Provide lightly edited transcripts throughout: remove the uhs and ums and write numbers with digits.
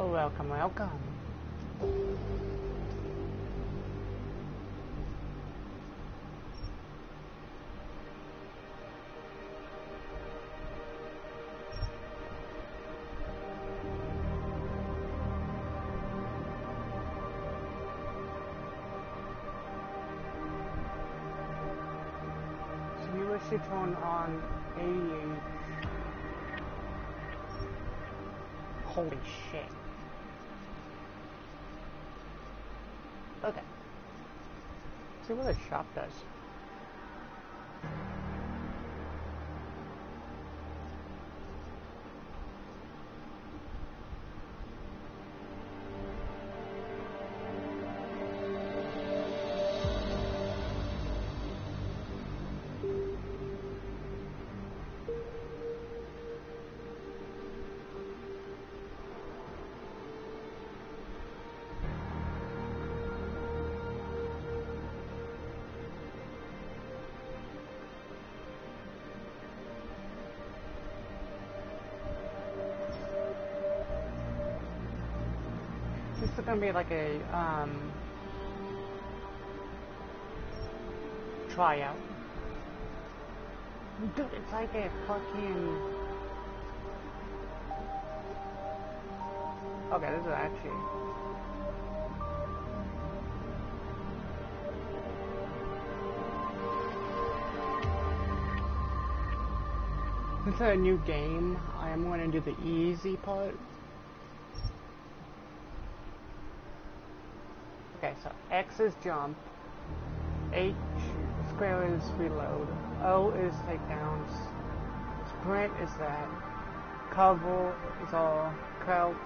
Oh, welcome, welcome. Should turn on 88. Holy shit. Okay. See what the shop does. This is gonna be like a tryout. Dude, it's like a fucking. Okay, this is actually. This is a new game. I am going to do the easy part. Okay, so X is jump, H square is reload, O is takedowns, sprint is that, cover is all, crouch.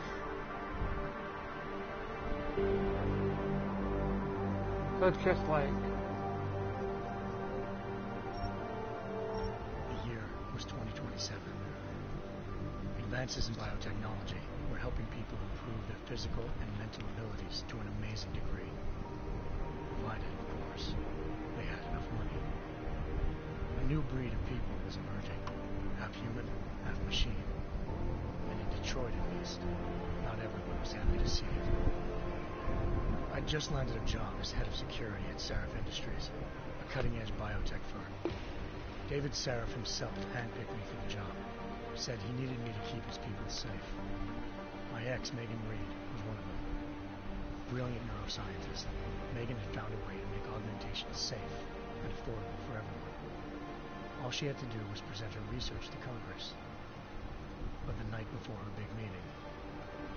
So it's just like... The year was 2027. Advances in biotechnology were helping people improve their physical and mental abilities to an amazing degree. Provided, of course, they had enough money. A new breed of people was emerging, half human, half machine. And in Detroit, at least, not everyone was happy to see it. I'd just landed a job as head of security at Sarif Industries, a cutting-edge biotech firm. David Sarif himself handpicked me for the job, said he needed me to keep his people safe. My ex, Megan Reed, was one of them. Brilliant neuroscientist, Megan had found a way to make augmentation safe and affordable for everyone. All she had to do was present her research to Congress. But the night before her big meeting,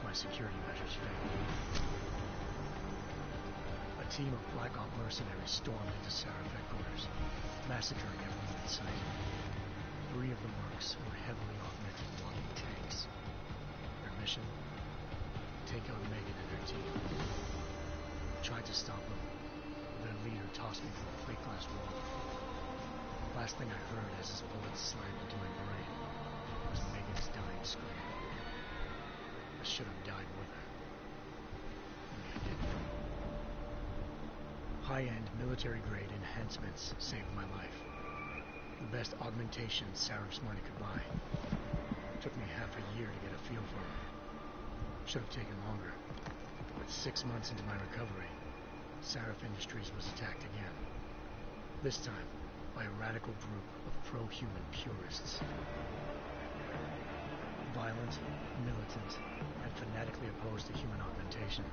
my security measures failed. A team of Black Op mercenaries stormed into Sarif headquarters, massacring everyone in sight. 3 of the mercs were heavily augmented walking tanks. Their mission? Take out Megan and her team. Tried to stop them. Their leader tossed me through a plate glass wall. Last thing I heard as his bullets slammed into my brain was Megan's dying scream. I should have died with her. Only I didn't. High-end military-grade enhancements saved my life. The best augmentation Sarif's money could buy. Took me half a year to get a feel for them. Should have taken longer. But 6 months into my recovery, Sarif Industries was attacked again. This time, by a radical group of pro-human purists. Violent, militant, and fanatically opposed to human augmentation.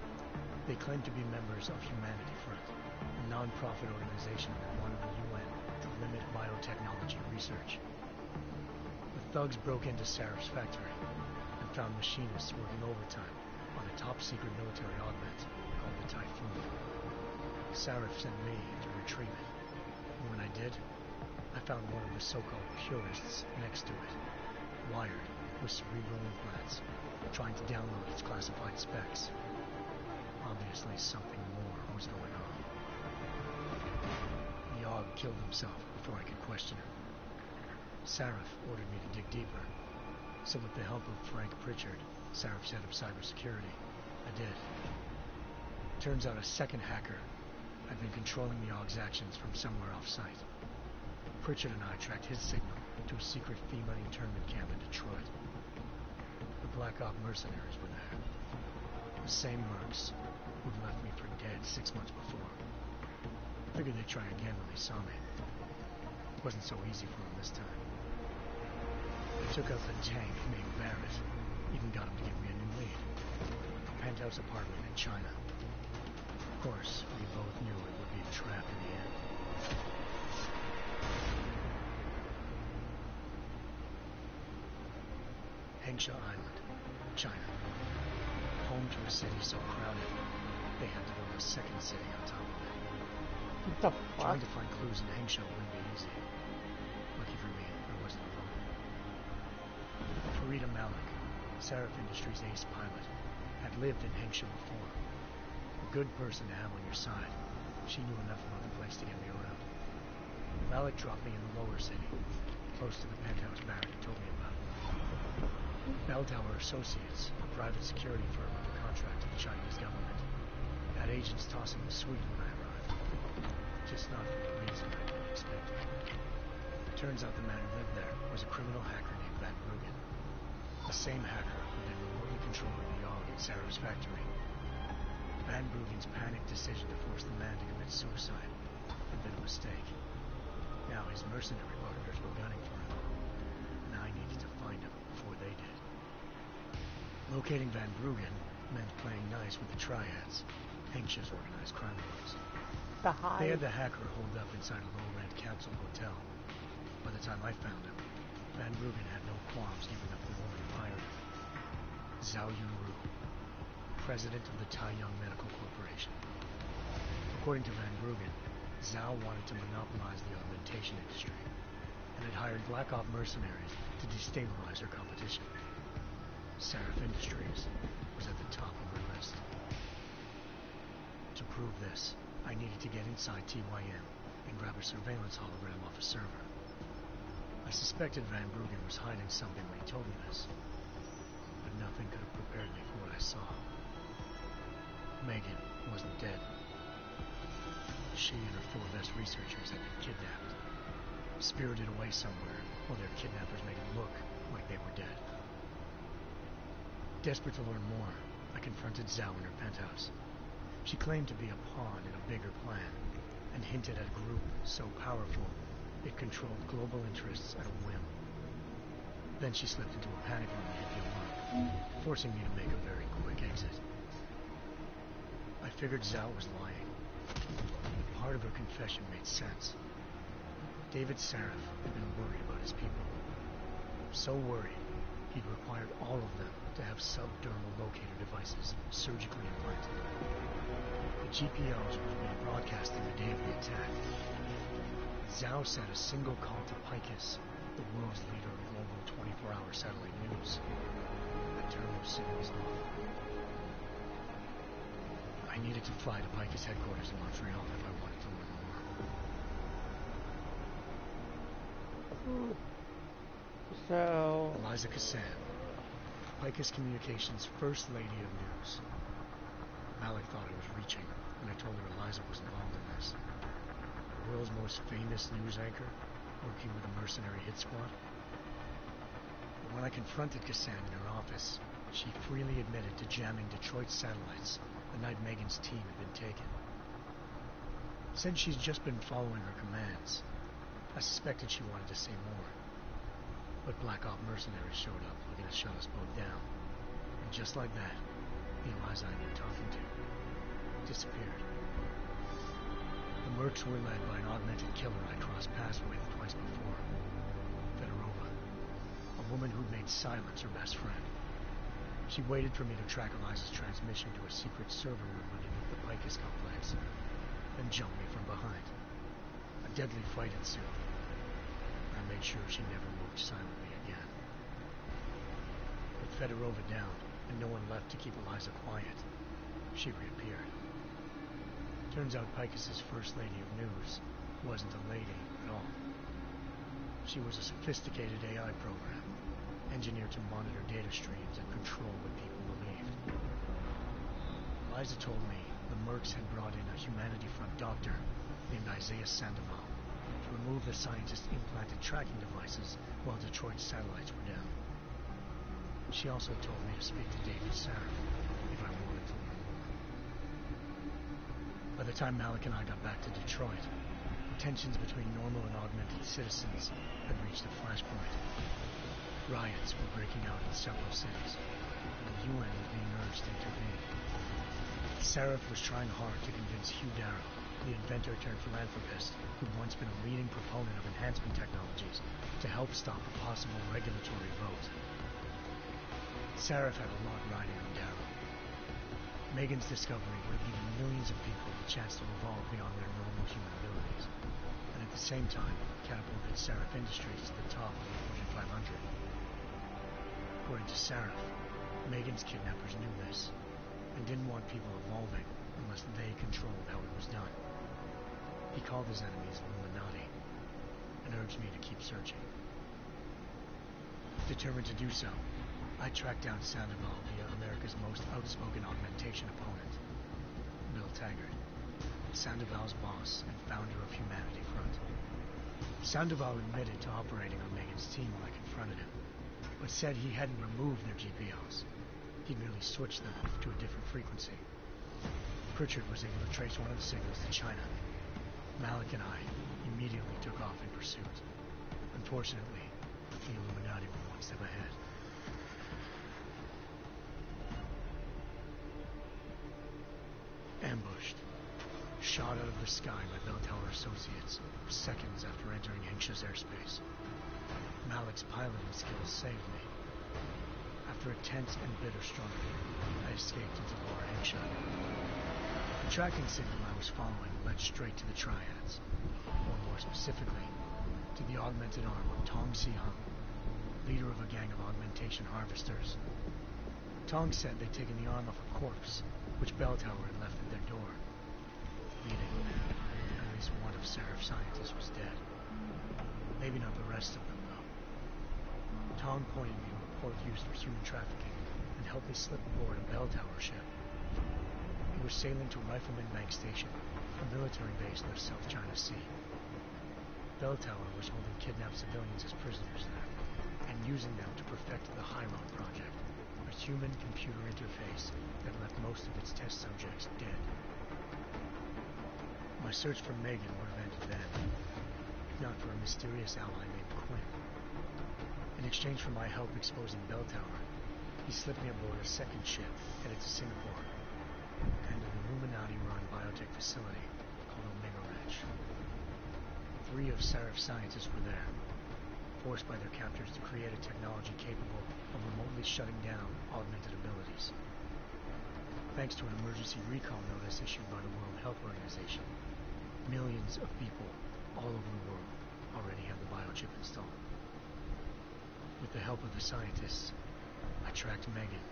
They claimed to be members of Humanity Front, a non-profit organization that wanted the UN to limit biotechnology research. The thugs broke into Sarif's factory and found machinists working overtime on a top-secret military augment called the Typhoon. Sarif sent me to retrieve it, and when I did, I found one of the so-called purists next to it, wired with cerebral implants, trying to download its classified specs. Obviously, something more was going on. Yogg killed himself before I could question him. Sarif ordered me to dig deeper, so with the help of Frank Pritchard, Sarif's head of cybersecurity, I did. Turns out a second hacker had been controlling Yogg's actions from somewhere off-site. Pritchard and I tracked his signal to a secret FEMA internment camp in Detroit. The Black Op mercenaries were there. The same mercs who'd left me for dead 6 months before. Figured they'd try again when they saw me. Wasn't so easy for them this time. They took out the tank named Barrett. Even got him to give me a new lead. A penthouse apartment in China. Of course, we both knew it would be a trap in the end. Hengsha Island, China. Home to a city so crowded, they had to build a second city on top of it. What the fuck? Trying to find clues in Hengsha wouldn't be easy. Lucky for me, I wasn't alone. Farida Malik, Seraph Industries ace pilot, had lived in Hengsha before. A good person to have on your side. She knew enough about the place to get me around. Malik dropped me in the lower city, close to the penthouse Barrett told me about. Bell Tower Associates, a private security firm under contract to the Chinese government. Had agents tossing the suite when I arrived. Just not for the reason I'd been expecting. Turns out the man who lived there was a criminal hacker named Van Bruggen. The same hacker who'd been remotely controlling the yacht at Sarah's factory. Van Bruggen's panicked decision to force the man to commit suicide had been a mistake. Now his mercenary partners were gunning for him, and I needed to find him before they did. Locating Van Bruggen meant playing nice with the triads, Hengsha's organized crime lords. They had the hacker holed up inside a low-rent capsule hotel. By the time I found him, Van Bruggen had no qualms giving up the woman who hired him. Zhao Yunru, president of the Taiyang Medical Corporation. According to Van Bruggen, Zhao wanted to monopolize the augmentation industry and had hired Black Op mercenaries to destabilize her competition. Seraph Industries was at the top of her list. To prove this, I needed to get inside TYM and grab a surveillance hologram off a server. I suspected Van Bruggen was hiding something when he told me this, but nothing could have prepared me for what I saw. Megan wasn't dead. She and her 4 best researchers had been kidnapped, spirited away somewhere while their kidnappers made it look like they were dead. Desperate to learn more, I confronted Zhao in her penthouse. She claimed to be a pawn in a bigger plan, and hinted at a group so powerful it controlled global interests at a whim. Then she slipped into a panic mode and hit the alarm, forcing me to make a very quick exit. I figured Zhao was lying. Part of her confession made sense. David Seraph had been worried about his people. So worried, he'd required all of them to have subdermal locator devices surgically implanted. The GPOs were to be broadcasting the day of the attack. Zhao said a single call to Picus, the world's leader of global 24-hour satellite news, had turned those signals off. I needed to fly to Picus headquarters in Montreal if I wanted to learn more. So... Eliza Cassan, Picus Communications' First Lady of News. Malik thought I was reaching, and I told her Eliza was involved in this. The world's most famous news anchor, working with a mercenary hit squad. But when I confronted Cassan in her office, she freely admitted to jamming Detroit's satellites the night Megan's team had been taken. Said she's just been following her commands. I suspected she wanted to say more. But Black Op mercenaries showed up looking to shut us both down. And just like that, the Eliza I'd been talking to disappeared. The mercs were led by an augmented killer I crossed paths with twice before. Fedorova, a woman who'd made silence her best friend. She waited for me to track Eliza's transmission to a secret server room underneath the Picus complex, then jumped me from behind. A deadly fight ensued. I made sure she never moved silently again. With Fedorova down, and no one left to keep Eliza quiet, she reappeared. Turns out Picus's First Lady of News wasn't a lady at all. She was a sophisticated AI program, engineered to monitor data streams and control what people believed. Eliza told me the mercs had brought in a Humanity Front doctor named Isaiah Sandoval to remove the scientist's implanted tracking devices while Detroit's satellites were down. She also told me to speak to David Seraph if I wanted to By the time Malik and I got back to Detroit, tensions between normal and augmented citizens had reached a flashpoint. Riots were breaking out in several cities, and the UN was being urged to intervene. Seraph was trying hard to convince Hugh Darrow, the inventor-turned-philanthropist who'd once been a leading proponent of enhancement technologies, to help stop a possible regulatory vote. Seraph had a lot riding on Darrow. Megan's discovery would have given millions of people the chance to evolve beyond their normal human abilities, and at the same time catapulted Seraph Industries to the top of the Fortune 500. According to Seraph, Megan's kidnappers knew this, and didn't want people evolving unless they controlled how it was done. He called his enemies Illuminati, and urged me to keep searching. Determined to do so, I tracked down Sandoval via America's most outspoken augmentation opponent, Bill Taggart, Sandoval's boss and founder of Humanity Front. Sandoval admitted to operating on Megan's team when I confronted him, but said he hadn't removed their GPOs. He'd merely switched them to a different frequency. Pritchard was able to trace one of the signals to China. Malik and I immediately took off in pursuit. Unfortunately, the Illuminati were one step ahead. Ambushed. Shot out of the sky by Bell Tower Associates seconds after entering Hengsha's airspace. Malik's piloting skills saved me. After a tense and bitter struggle, I escaped into Lower Hengsha. The tracking signal I was following led straight to the Triads, or more specifically, to the augmented arm of Tong Si-hung, leader of a gang of augmentation harvesters. Tong said they'd taken the arm off a corpse, which Bell Tower had left at their door. Meaning, at least one of Seraph's scientists was dead. Maybe not the rest of them, though. Tong pointed me to a port used for human trafficking and helped me slip aboard a Bell Tower ship. We were sailing to Rifleman Bank Station, a military base near South China Sea. Bell Tower was holding kidnapped civilians as prisoners there, and using them to perfect the Chiron Project, a human-computer interface that left most of its test subjects dead. My search for Megan would have ended then, if not for a mysterious ally named Quinn. In exchange for my help exposing Bell Tower, he slipped me aboard a second ship headed to Singapore, and an Illuminati-run biotech facility called Omega Ranch. 3 of Seraph's scientists were there, forced by their captors to create a technology capable of remotely shutting down augmented abilities. Thanks to an emergency recall notice issued by the World Health Organization, millions of people all over the world already have the biochip installed. With the help of the scientists, I tracked Megan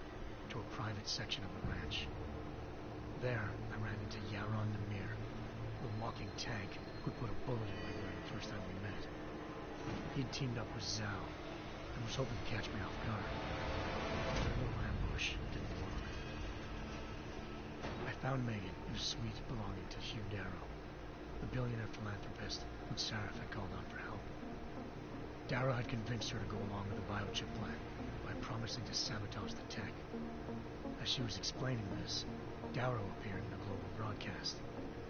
to a private section of the ranch. There, I ran into Yaron Namir, the walking tank who'd put a bullet in my brain the first time we met. He'd teamed up with Zhao and was hoping to catch me off guard. The little ambush didn't work. I found Megan in a suite belonging to Hugh Darrow, the billionaire philanthropist whom Seraph had called on for help. Darrow had convinced her to go along with the biochip plan by promising to sabotage the tech. As she was explaining this, Darrow appeared in a global broadcast,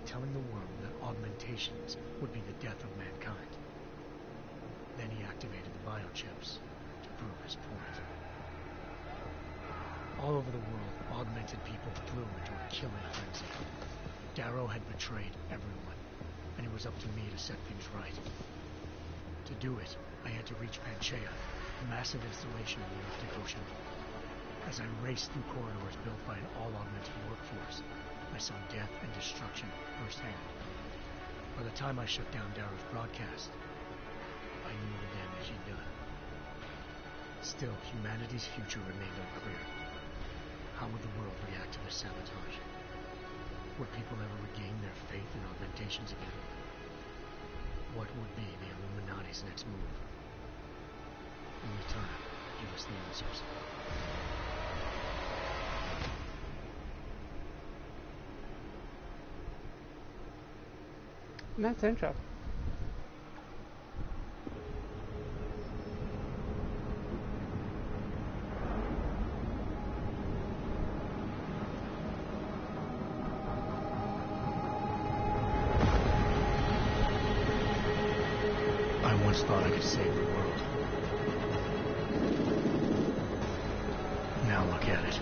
telling the world that augmentations would be the death of mankind. Then he activated the biochips to prove his point. All over the world, augmented people flew into a killing frenzy. Darrow had betrayed everyone, and it was up to me to set things right. To do it, I had to reach Panchaea, a massive installation in the Arctic Ocean. As I raced through corridors built by an all-augmented workforce, I saw death and destruction firsthand. By the time I shut down Darrow's broadcast, I knew the damage he'd done. Still, humanity's future remained unclear. How would the world react to this sabotage? Would people ever regain their faith in augmentations again? What would be the Illuminati's next move? Only time will give us the answers. That's interesting. thought I could save the world. Now look at it.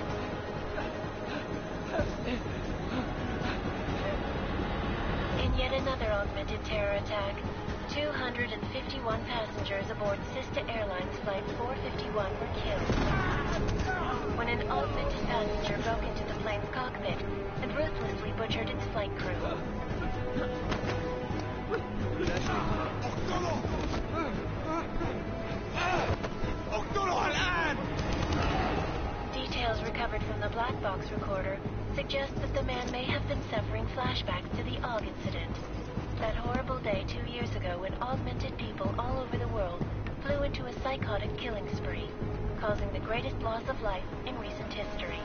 In yet another augmented terror attack, 251 passengers aboard Sister Airlines Flight 451 were killed when an augmented passenger broke into the plane's cockpit and ruthlessly butchered its flight crew. Details recovered from the black box recorder suggest that the man may have been suffering flashbacks to the AUG incident. That horrible day 2 years ago when augmented people all over the world flew into a psychotic killing spree, causing the greatest loss of life in recent history.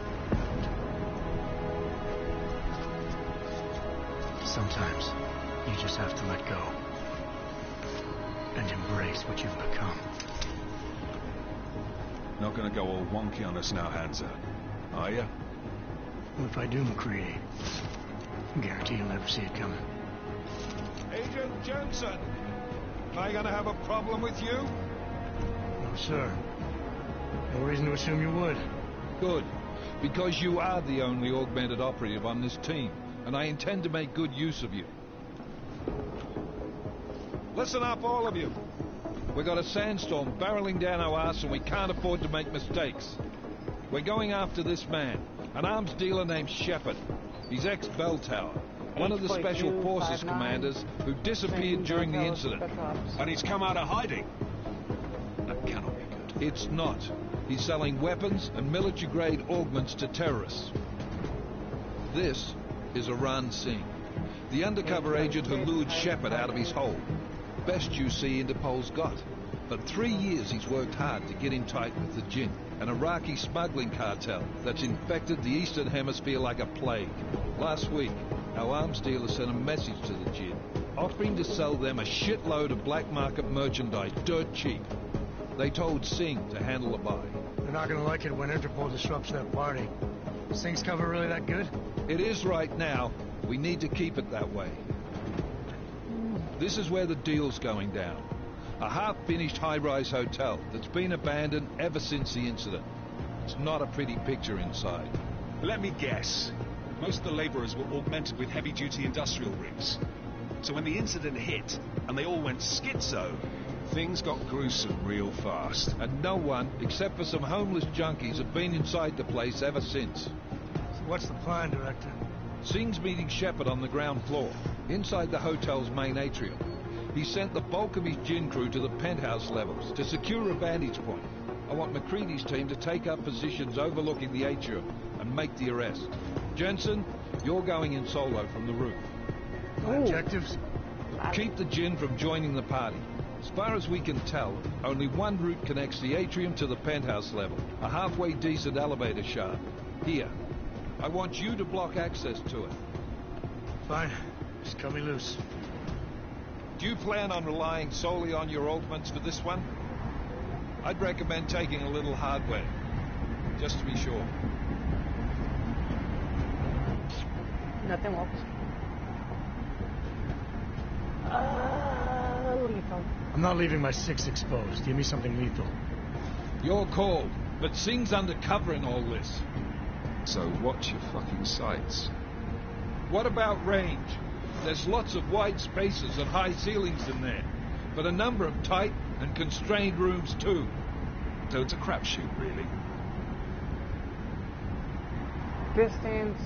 Sometimes you just have to let go and embrace what you've become. Not gonna go all wonky on us now, Hansa, are ya? Well, if I do, McCready, I guarantee you'll never see it coming. Agent Jensen, am I gonna have a problem with you? No, sir. No reason to assume you would. Good, because you are the only augmented operative on this team, and I intend to make good use of you. Listen up, all of you. We've got a sandstorm barreling down our arse and we can't afford to make mistakes. We're going after this man, an arms dealer named Shepard. He's ex-Bell Tower, one of the Special Forces commanders who disappeared during the incident. And he's come out of hiding. That cannot be good. It's not. He's selling weapons and military-grade augments to terrorists. This is Iran Singh, the undercover agent who lured Shepard out of his hole. Best you see Interpol's got. For 3 years he's worked hard to get in tight with the Jinn, an Iraqi smuggling cartel that's infected the Eastern Hemisphere like a plague. Last week, our arms dealer sent a message to the Jinn, offering to sell them a shitload of black market merchandise dirt cheap. They told Singh to handle the buy. They're not gonna like it when Interpol disrupts their party. Singh's cover really that good? It is right now. We need to keep it that way. This is where the deal's going down. A half-finished high-rise hotel that's been abandoned ever since the incident. It's not a pretty picture inside. Let me guess. Most of the laborers were augmented with heavy-duty industrial rigs. So when the incident hit, and they all went schizo, things got gruesome real fast. And no one, except for some homeless junkies, have been inside the place ever since. So what's the plan, Director? Singh's meeting Shepard on the ground floor, inside the hotel's main atrium. He sent the bulk of his Jinn crew to the penthouse levels to secure a vantage point. I want McCready's team to take up positions overlooking the atrium and make the arrest. Jensen, you're going in solo from the roof. My objectives? Keep the Jinn from joining the party. As far as we can tell, only one route connects the atrium to the penthouse level, a halfway decent elevator shaft. Here. I want you to block access to it. Fine. Just cut me loose. Do you plan on relying solely on your augments for this one? I'd recommend taking a little hardware, just to be sure. Nothing works. Lethal. I'm not leaving my 6 exposed. Give me something lethal. Your call, but Singh's undercover in all this. So watch your fucking sights. What about range? There's lots of wide spaces and high ceilings in there, but a number of tight and constrained rooms too. So it's a crapshoot, really. Distance.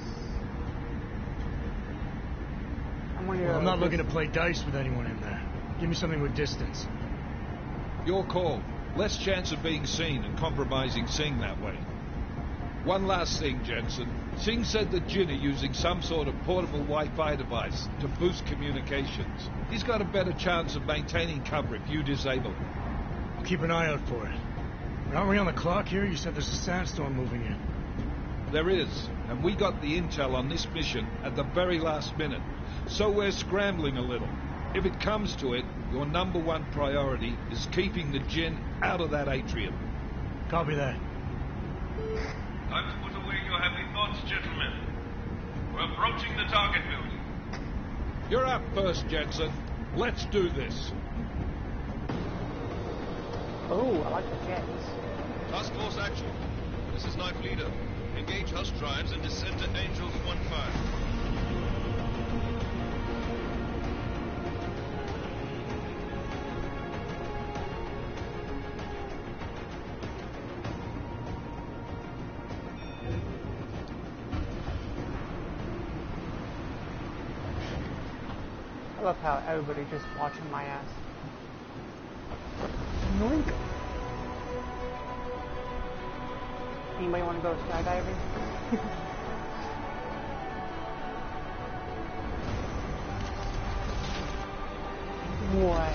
I'm not looking to play dice with anyone in there. Give me something with distance. Your call. Less chance of being seen and compromising Singh that way. One last thing, Jensen. Singh said the Jinn are using some sort of portable Wi-Fi device to boost communications. He's got a better chance of maintaining cover if you disable it. I'll keep an eye out for it. But aren't we on the clock here? You said there's a sandstorm moving in. There is, and we got the intel on this mission at the very last minute. So we're scrambling a little. If it comes to it, your #1 priority is keeping the Jinn out of that atrium. Copy that. Time to put away your heavy thoughts, gentlemen. We're approaching the target building. You're up first, Jensen. Let's do this. Oh, I like the jets. Task Force action. This is Knife Leader. Engage Hush drives and descend to Angels 1-5. I love how everybody just watching my ass. Yoink. Anybody want to go skydiving? What?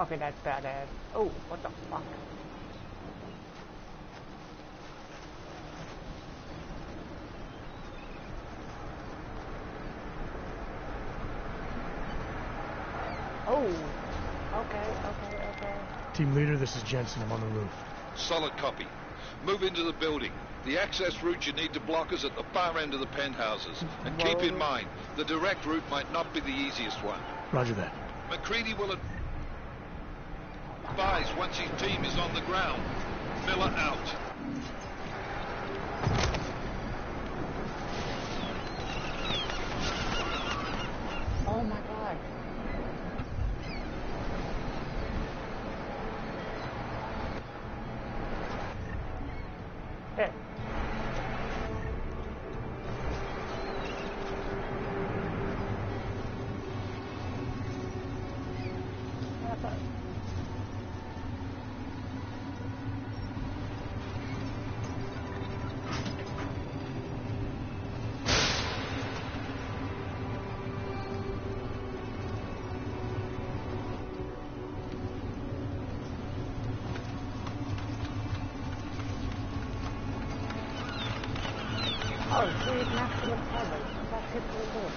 Okay, that's badass. Oh, what the fuck? Oh, okay. Team leader, this is Jensen. I'm on the roof. Solid copy. Move into the building. The access route you need to block is at the far end of the penthouses. And keep in mind, the direct route might not be the easiest one. Roger that. McCready will advise once his team is on the ground. Miller out. Oh my god. Hey. Oh, see, it's next to the public. That's it for good.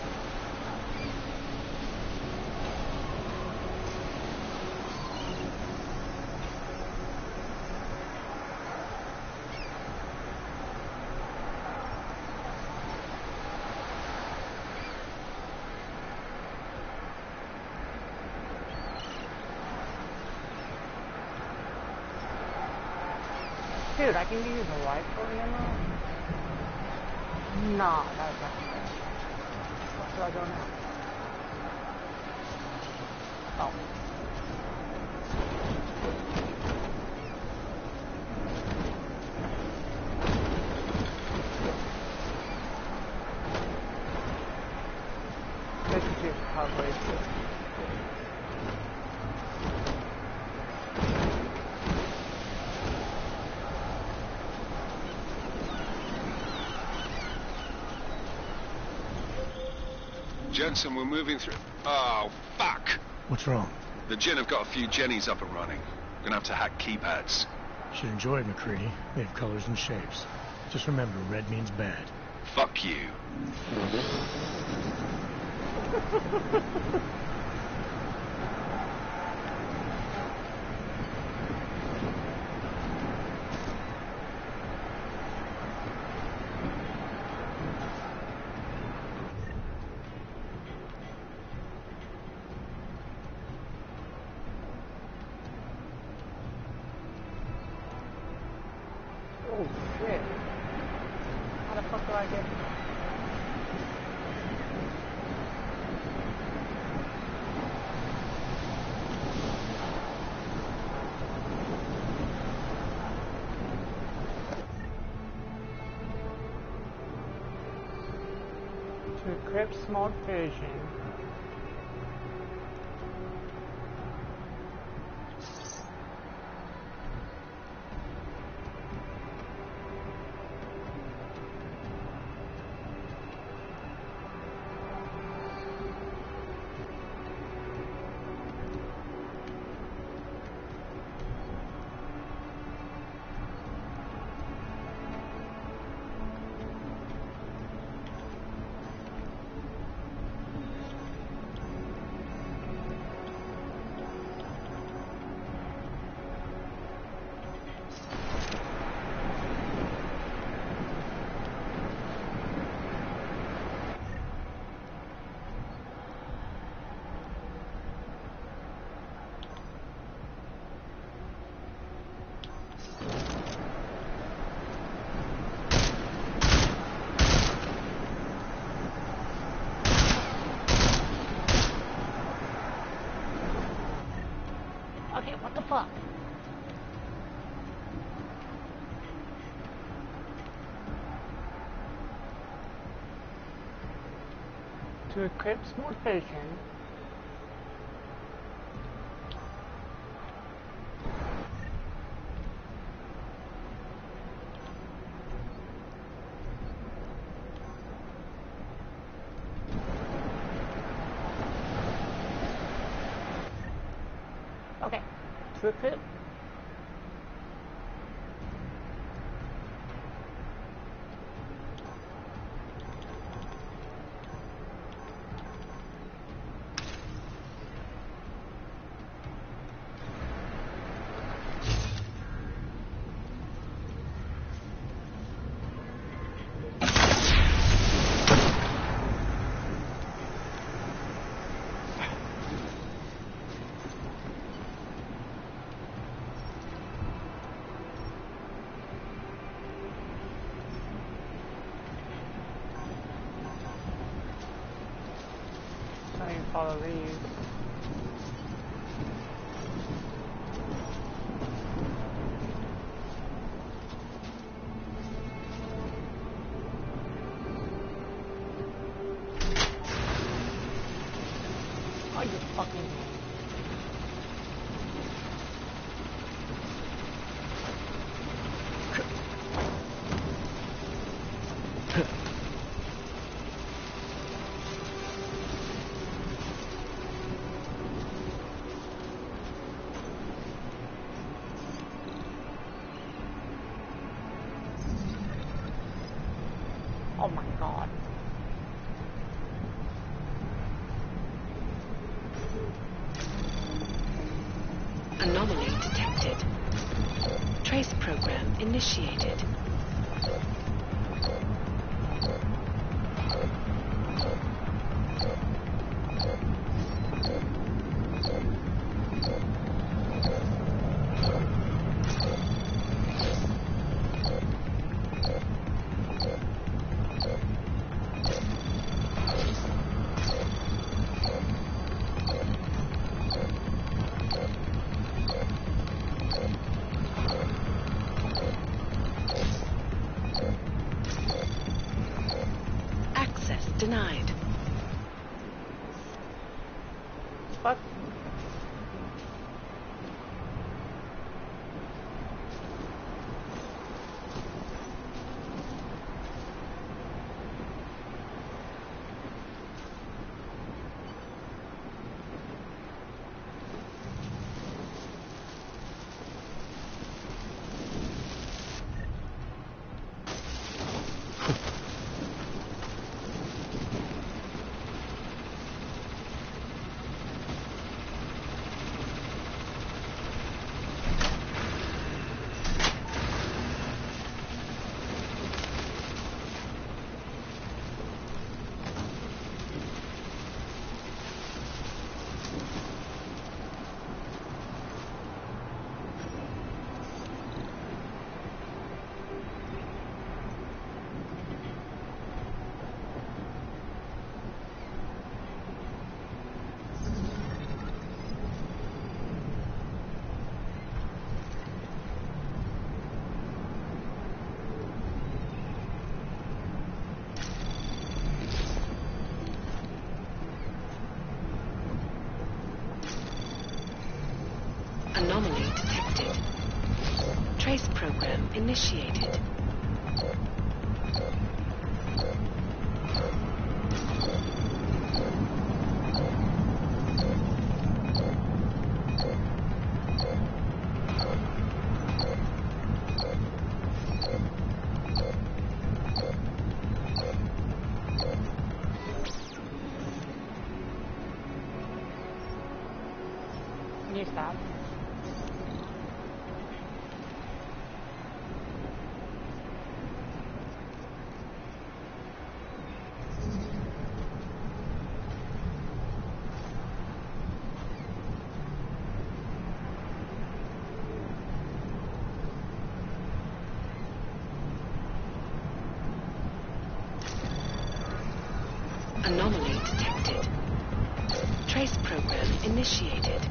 Dude, I can use a rifle ammo? Nah, that's not fair. What should I go now? Oh. This is just coverage. Jensen, we're moving through... Oh, fuck! What's wrong? The Jinn have got a few Jennies up and running. Gonna have to hack keypads. Should enjoy it, McCready. They have colors and shapes. Just remember, red means bad. Fuck you. Oh shit. How the fuck do I get... To equip smart vision. To equip smart vision, okay, to equip follow these. Oh, you fucking... Oh my god. Anomaly detected. Trace program initiated. Denied. Fuck. Anomaly detected. Trace program initiated. Can you stop? Anomaly detected. Trace program initiated.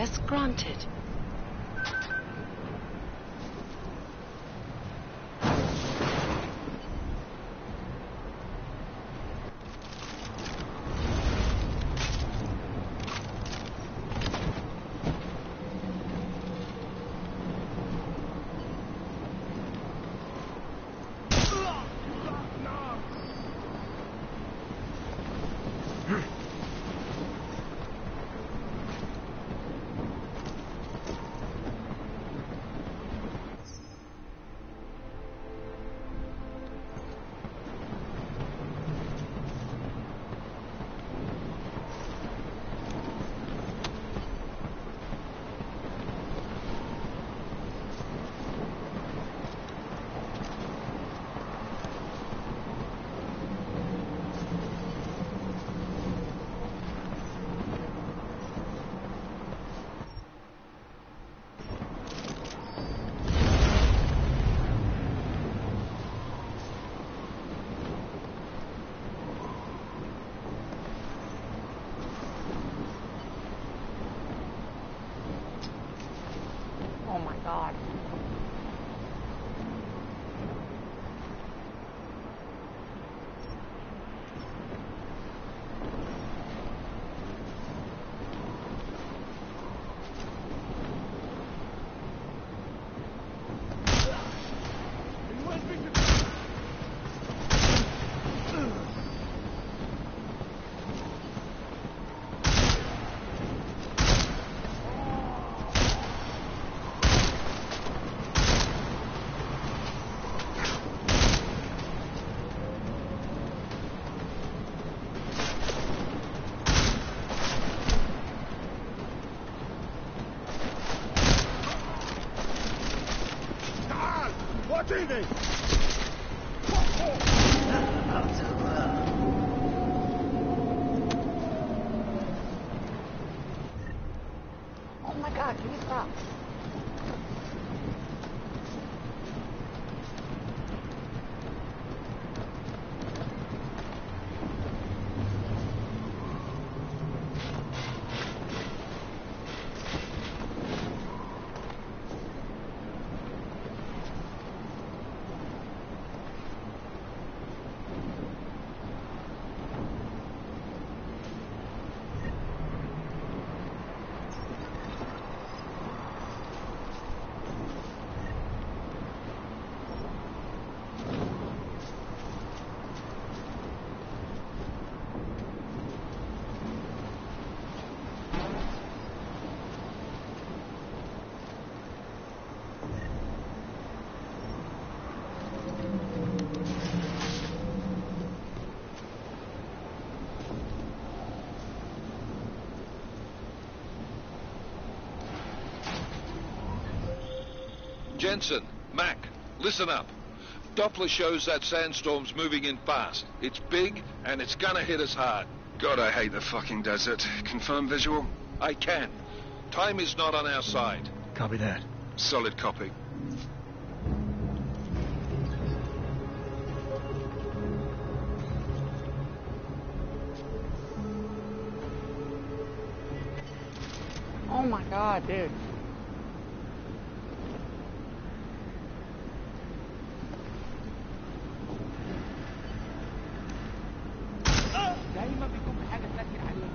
access granted. Oh my god. TV! Oh my god, can you stop? Jensen, Mac, listen up. Doppler shows that sandstorm's moving in fast. It's big, and it's gonna hit us hard. God, I hate the fucking desert. Confirm visual? I can. Time is not on our side. Copy that. Solid copy. Oh my god, dude. دايما بيكون في حاجه تنكر علينا.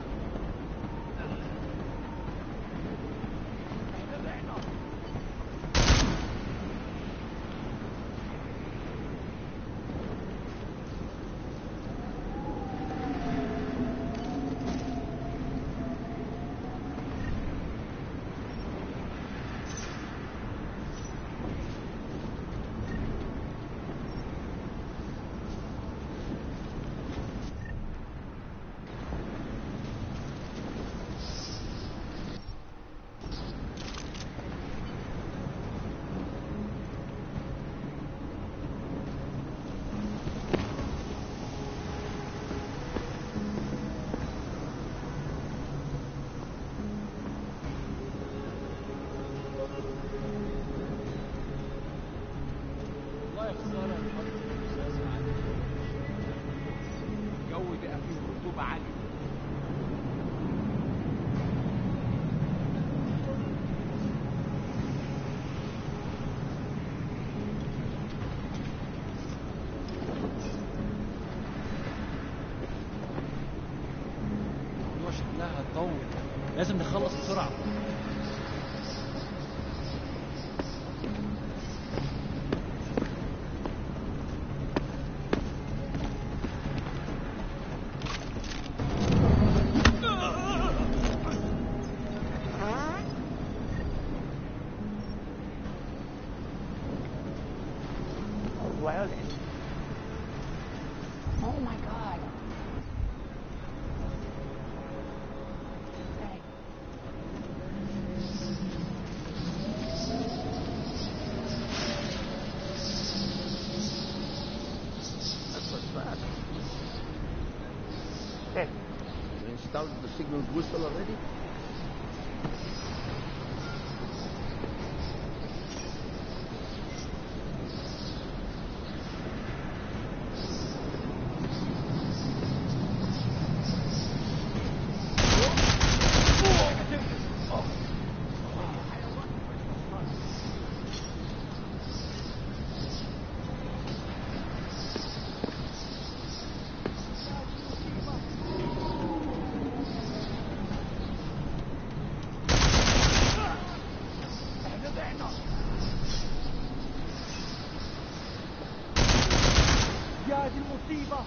الجو بقى فيه رطوبة عالية. هيطول. لازم نخلص بسرعة. Well then. Oh my god. Dang. That's what's fast. Okay. You installed the signal whistle already? يا دي المصيبة.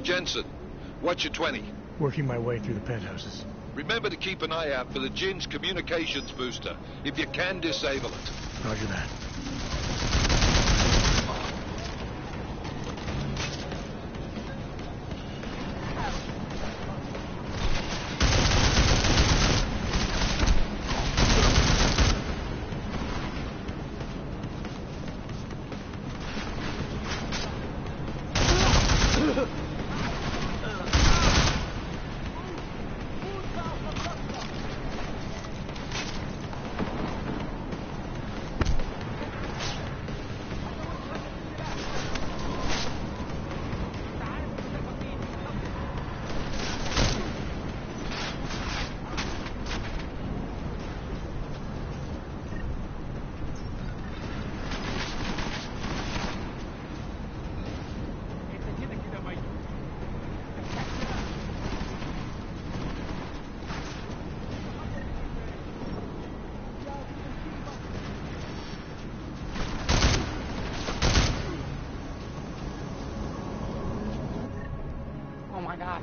Jensen, what's your 20? Working my way through the penthouses. Remember to keep an eye out for the Jin's communications booster. If you can, disable it. Roger that. Oh my god.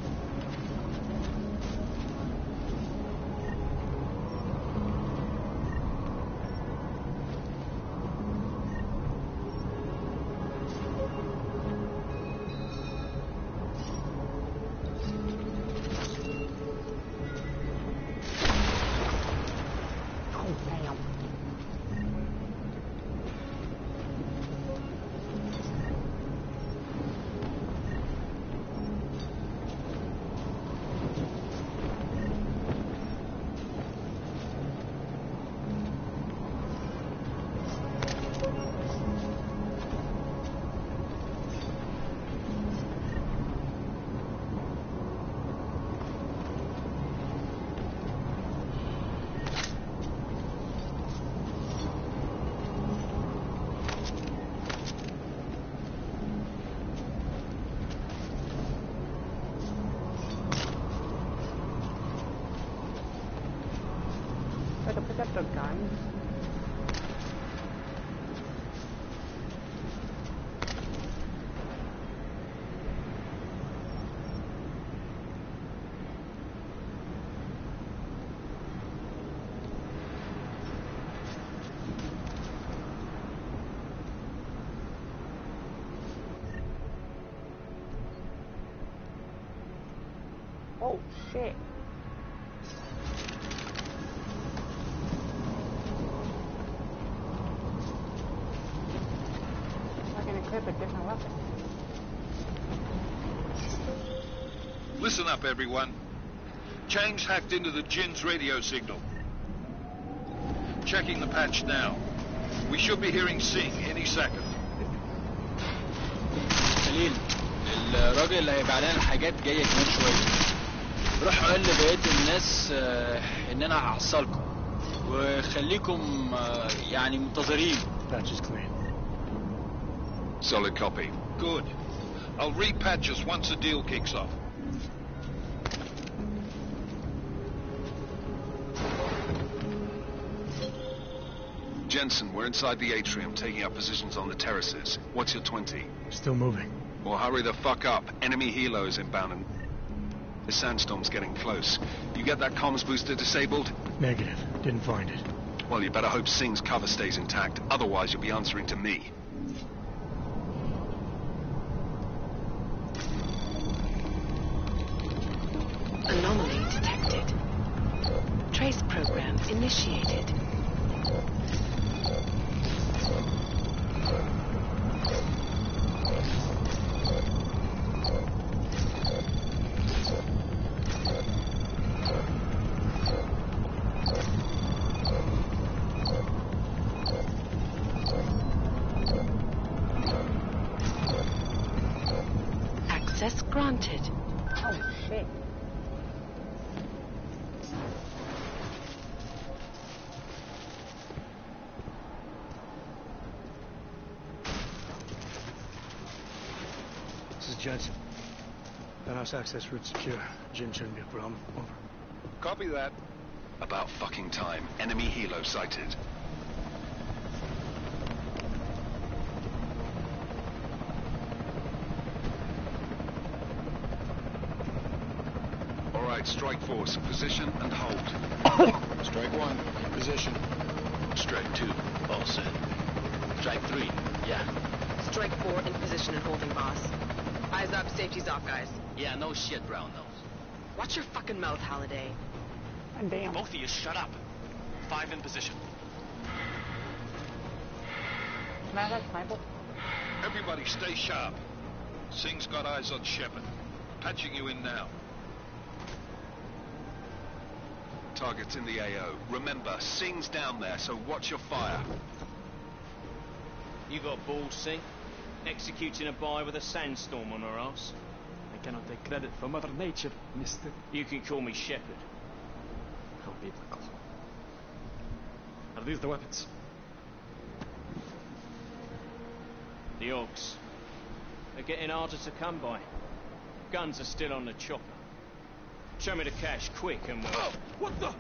Oh damn. I have to pick up the gun. Oh shit. equip a different weapon. Listen up, everyone. Chang's hacked into the Jin's radio signal. Checking the patch now. We should be hearing Sing any second. خليل الراجل اللي هيبقى علينا الحاجات جايه كمان شويه. روح قول لبقيه الناس ان انا هحصلكم وخليكم يعني منتظرين. Patch is clean. Solid copy. Good. I'll repatch us once the deal kicks off. Jensen, we're inside the atrium, taking up positions on the terraces. What's your 20? Still moving. Well, hurry the fuck up. Enemy helos inbound and... The sandstorm's getting close. You get that comms booster disabled? Negative. Didn't find it. Well, you better hope Singh's cover stays intact. Otherwise, you'll be answering to me. Anomaly detected. Trace program initiated. Access granted. Oh shit. This is Jensen. Penthouse access route secure. Jin shouldn't be a problem. Over. Copy that. About fucking time. Enemy helo sighted. All right, strike force. Position and hold. Strike 1, position. Strike 2, all set. Strike 3, yeah. Strike 4 in position and holding, boss. Eyes up, safety's off, guys. Yeah, no shit, brown nose. Watch your fucking mouth, Halliday. God damn. Both of you shut up. 5 in position. Can I have that sniper? Everybody stay sharp. Singh's got eyes on Shepard. Patching you in now. Target's in the AO. Remember, Singh's down there, so watch your fire. You got balls, Singh? Executing a buy with a sandstorm on her ass? I cannot take credit for Mother Nature, mister. You can call me Shepard. How biblical. Are these the weapons? The Orcs. They're getting harder to come by. Guns are still on the chopper. Show me the cash, quick, and we'll... Oh, what the?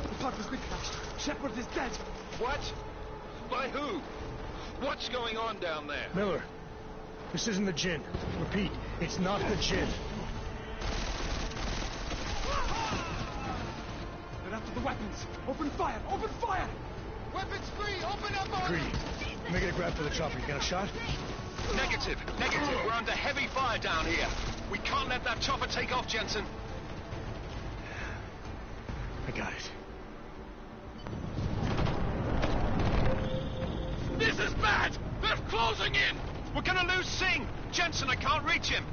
The park has been crashed. Shepard is dead. What? By who? What's going on down there? Miller, this isn't the Jin. Repeat, it's not the Jin. They're after the weapons. Open fire! Open fire! Weapons free! Open up! Greedy. Making a grab for the chopper. You got a shot? Negative. Negative. We're under heavy fire down here. We can't let that chopper take off, Jensen. I got it. This is bad! They're closing in! We're gonna lose Singh! Jensen, I can't reach him!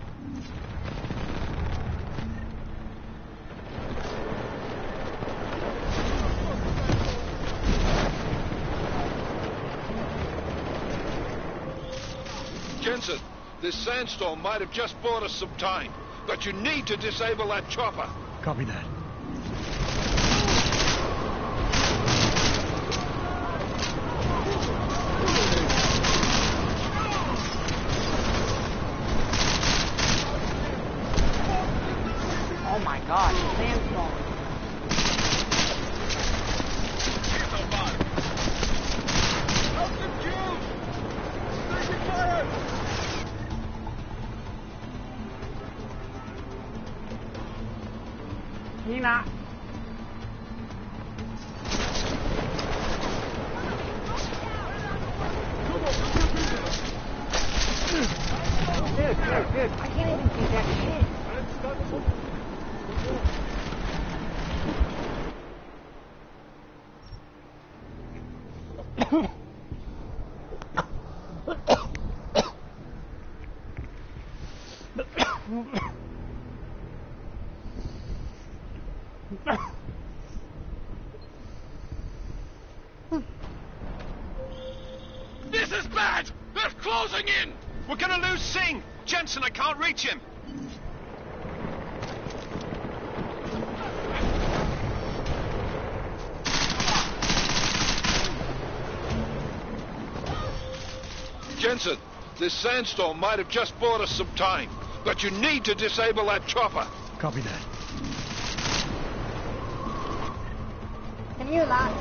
Jensen, this sandstorm might have just bought us some time, but you need to disable that chopper. Copy that. Oh my god, sandstorm. This is bad! They're closing in! We're gonna lose Singh! Jensen, I can't reach him! Jensen, this sandstorm might have just bought us some time, but you need to disable that chopper. Copy that. Can you not?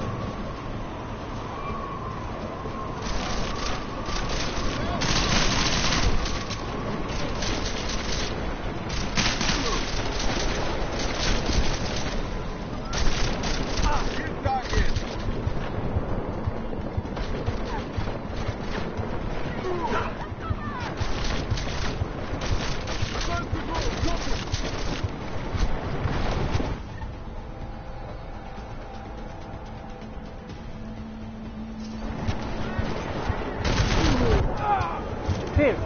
Shit. I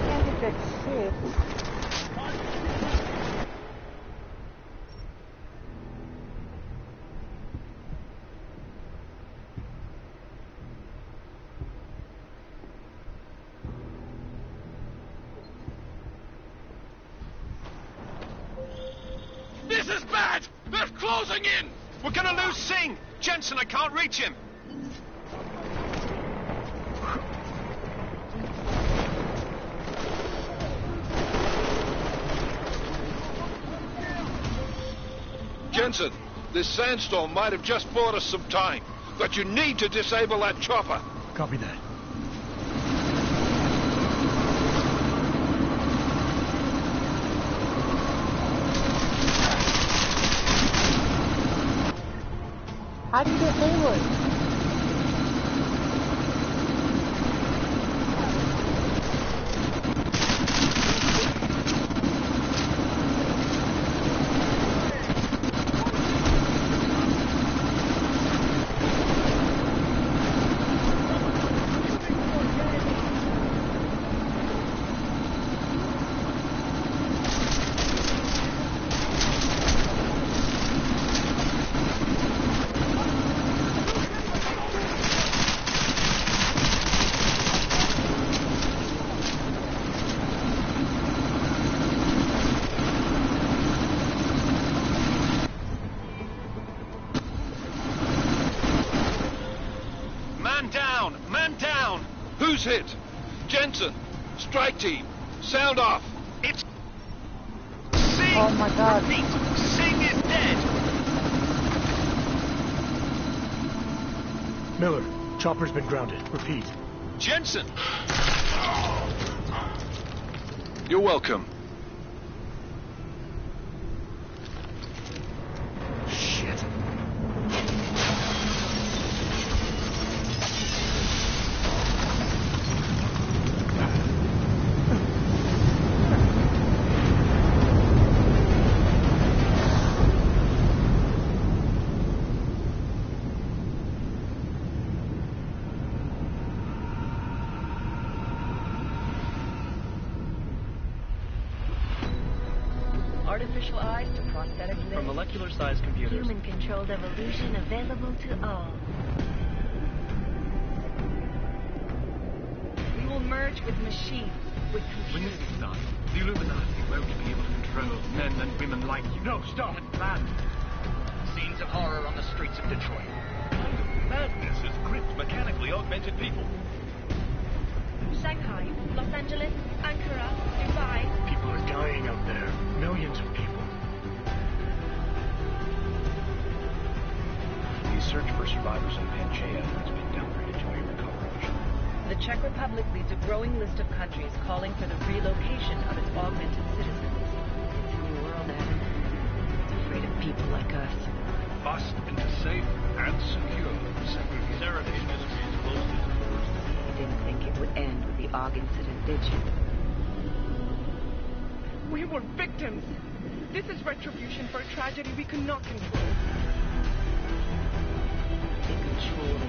can't get that shit. This is bad! They're closing in! We're gonna lose Singh! Jensen, I can't reach him! Jensen, this sandstorm might have just bought us some time, but you need to disable that chopper. Copy that. How do you get Hayward? Man down! Who's hit? Jensen, strike team, sound off. It's Singh! Oh my god. Repeat, Singh is dead! Miller, chopper's been grounded. Repeat. Jensen! You're welcome. Shit. Artificial eyes to prosthetic limbs. From molecular-sized computers. Human-controlled evolution available to all. We will merge with machines, with When computers. this is done, the Illuminati won't be able to control men and women like you. No, stop. Land. Scenes of horror on the streets of Detroit. Madness has gripped mechanically augmented people. Shanghai, Los Angeles, Ankara, Dubai. People are dying out there. Millions of people. The search for survivors in Pangaea has been downgraded to a recovery mission. The Czech Republic leads a growing list of countries calling for the relocation of its augmented citizens. It's a new world, Adam. It's afraid of people like us. Bust into safe and secure segregation. You didn't think it would end with the AUG incident, did you? We were victims. This is retribution for a tragedy we could not control. They control the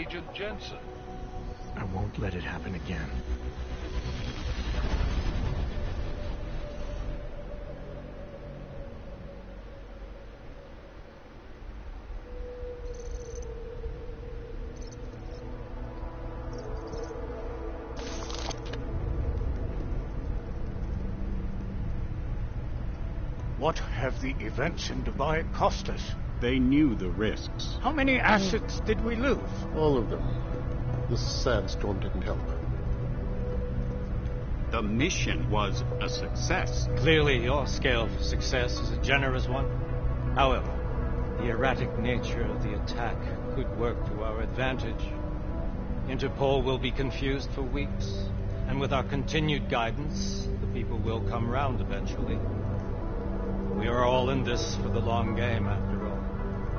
Agent Jensen. I won't let it happen again. What have the events in Dubai cost us? They knew the risks. How many assets did we lose? All of them. This sandstorm didn't help. The mission was a success. Clearly, your scale for success is a generous one. However, the erratic nature of the attack could work to our advantage. Interpol will be confused for weeks, and with our continued guidance, the people will come round eventually. We are all in this for the long game, after all.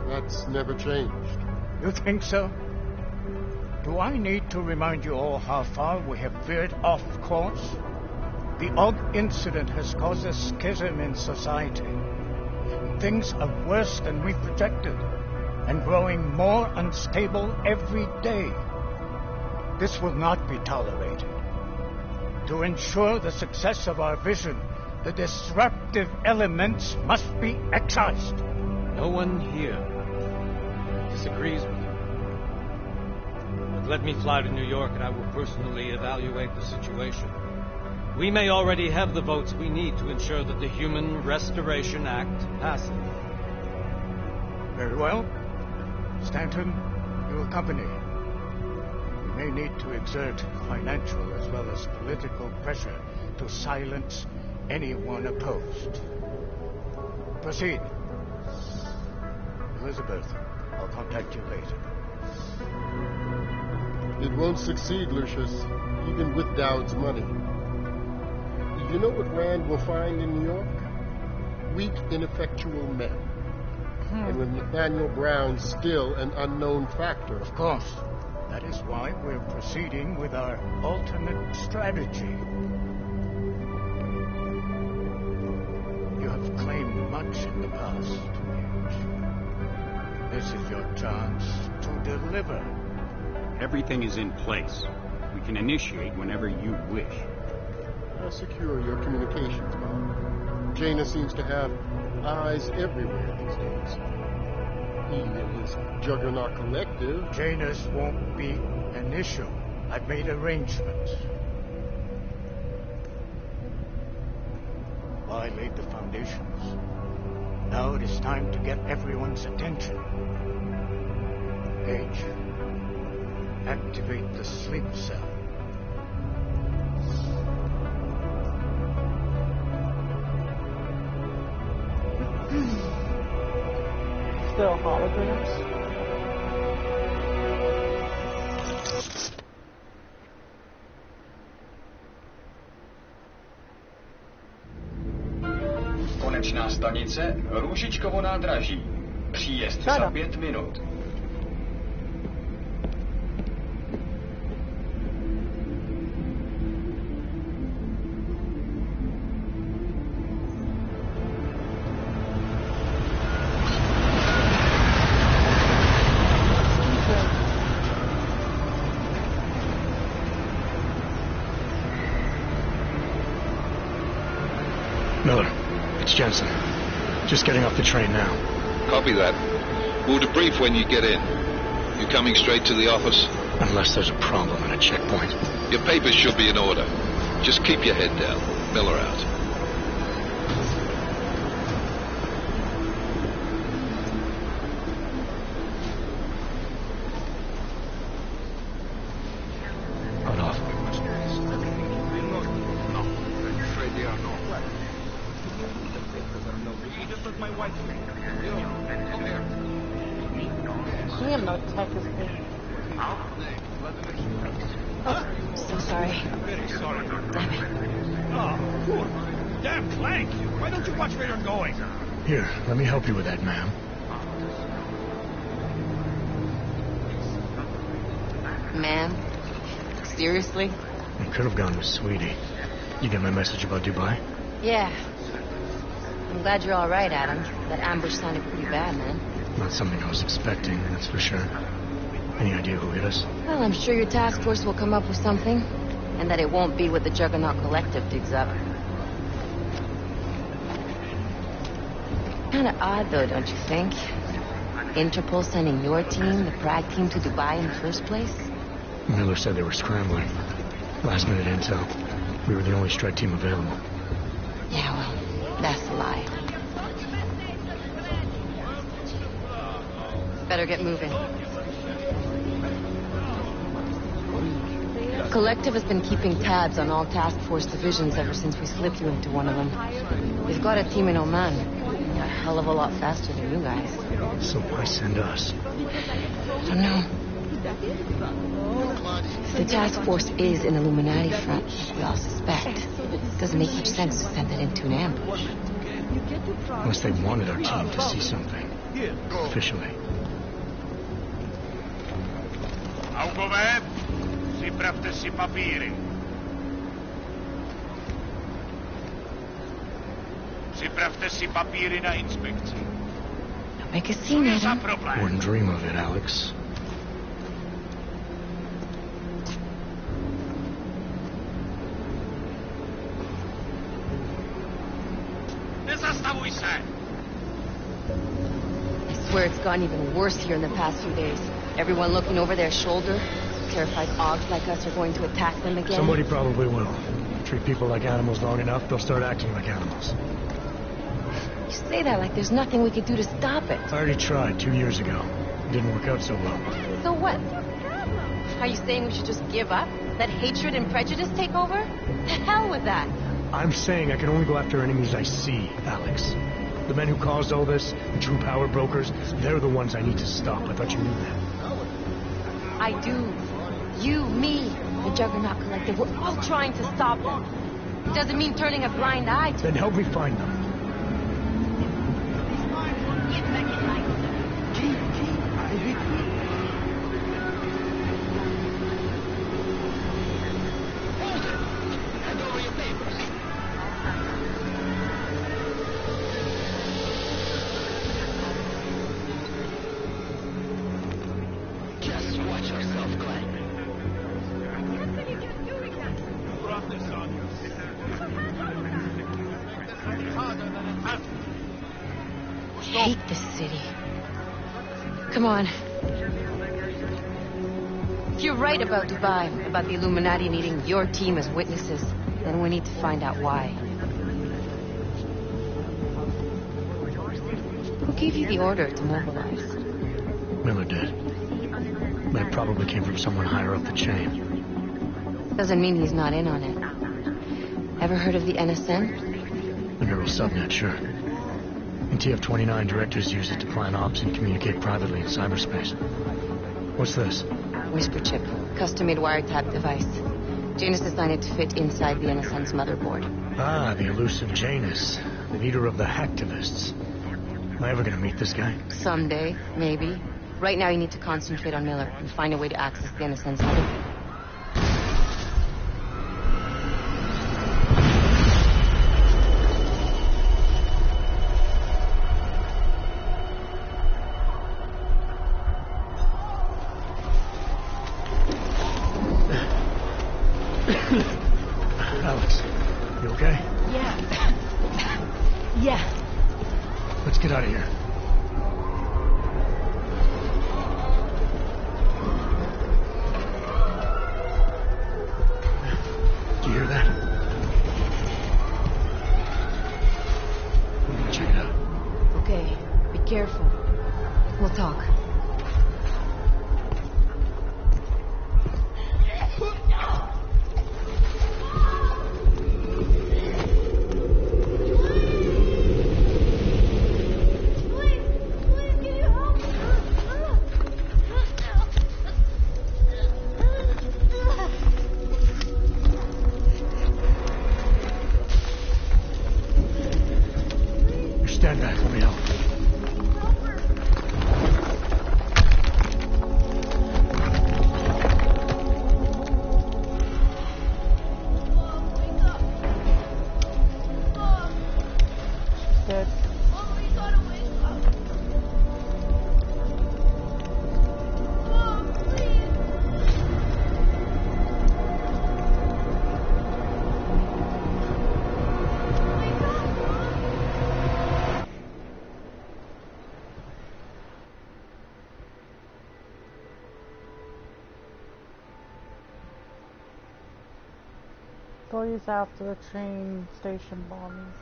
That's never changed. You think so? Do I need to remind you all how far we have veered off course? The Og incident has caused a schism in society. Things are worse than we projected, and growing more unstable every day. This will not be tolerated. To ensure the success of our vision, the disruptive elements must be excised. No one here disagrees with you. But let me fly to New York and I will personally evaluate the situation. We may already have the votes we need to ensure that the Human Restoration Act passes. Very well. Stanton, you accompany. We may need to exert financial as well as political pressure to silence anyone opposed. Proceed. Elizabeth, I'll contact you later. It won't succeed, Lucius, even with Dowd's money. You know what Rand will find in New York? Weak, ineffectual men. And with Nathaniel Brown still an unknown factor. Of course. That is why we're proceeding with our alternate strategy. You have claimed much in the past. This is your chance to deliver. Everything is in place. We can initiate whenever you wish. How secure your communications, Bob? Jaina seems to have eyes everywhere these days. He and his Juggernaut Collective. Janus won't be an issue. I've made arrangements. I laid the foundations. Now it is time to get everyone's attention. H, activate the sleep cell. Still holograms? Konečná stanice Růžičkovo nádraží. Příjezd za 5 minut. Miller, it's Jensen. Just getting off the train now. Copy that. We'll debrief when you get in. You coming straight to the office? Unless there's a problem at a checkpoint. Your papers should be in order. Just keep your head down. Miller out. Hold off. Damn, no tech is good. Oh, so sorry. Very sorry. Damn it. Oh, poor. Damn Clank. Why don't you watch where you're going? Here, let me help you with that, ma'am. Man? Seriously? I could have gone with Sweetie. You get my message about Dubai? Yeah. I'm glad you're all right, Adam. That ambush sounded pretty bad, man. Not something I was expecting, that's for sure. Any idea who hit us? Well, I'm sure your task force will come up with something. And that it won't be what the Juggernaut Collective digs up. Kinda odd, though, don't you think? Interpol sending your team, the Prague team, to Dubai in the first place? Miller said they were scrambling. Last minute intel. We were the only strike team available. Yeah, well, that's a lie. Better get moving. Collective has been keeping tabs on all task force divisions ever since we slipped you into one of them. We've got a team in Oman. A hell of a lot faster than you guys. So why send us? I don't know. If the task force is an Illuminati front, we all suspect, it doesn't make much sense to send it into an ambush. Unless they wanted our team to see something. Officially. Augovet, si pravte si papíry. Připravte si papíry na inspekci. Don't make a scene, Adam. Wouldn't dream of it, Alex. Nezastavuj se! I swear it's gotten even worse here in the past few days. Everyone looking over their shoulder. Terrified Augs like us are going to attack them again. Somebody probably will. Treat people like animals long enough, they'll start acting like animals. You say that like there's nothing we could do to stop it. I already tried 2 years ago. It didn't work out so well. So what? Are you saying we should just give up? Let hatred and prejudice take over? The hell with that. I'm saying I can only go after enemies I see, Alex. The men who caused all this, the true power brokers, they're the ones I need to stop. I thought you knew that. I do. You, me, the Juggernaut Collective, we're all trying to stop them. It doesn't mean turning a blind eye to Then help me find them. Just watch yourself, Glenn. hate this city. Come on. If you're right about Dubai, about the Illuminati needing your team as witnesses, then we need to find out why. Who gave you the order to mobilize? Miller did. But it probably came from someone higher up the chain. Doesn't mean he's not in on it. Ever heard of the NSN? The neural subnet, sure. In TF-29, directors use it to plan ops and communicate privately in cyberspace. What's this? Whisper chip. Custom-made wiretap device. Janus designed it to fit inside the NSN's motherboard. Ah, the elusive Janus. The leader of the hacktivists. Am I ever gonna meet this guy? Someday, maybe. Right now you need to concentrate on Miller and find a way to access the NSN's motherboard. Alex, you okay? Yeah. Yeah. Let's get out of here. Do you hear that? We're gonna check it out. Okay, be careful. We'll talk. Stand back, let me help. employees after the train station bombing.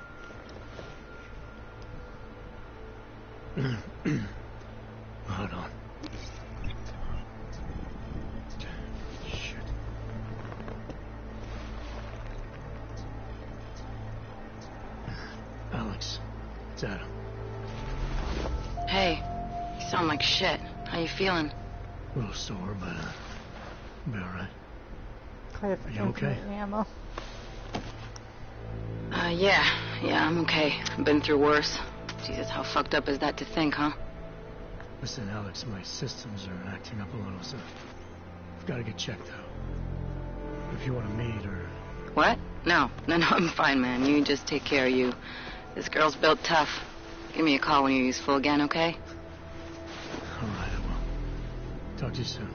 Hold on. Shit. Alex, it's Adam. Hey, you sound like shit. How you feeling? A little sore, but I'll be alright. Are you okay? Ammo. Yeah, I'm okay. I've been through worse. Jesus, how fucked up is that to think, huh? Listen, Alex, my systems are acting up a little, so I've got to get checked out. If you want to meet or... What? No, I'm fine, man. You just take care of you. This girl's built tough. Give me a call when you're useful again, okay? All right, I will. Talk to you soon.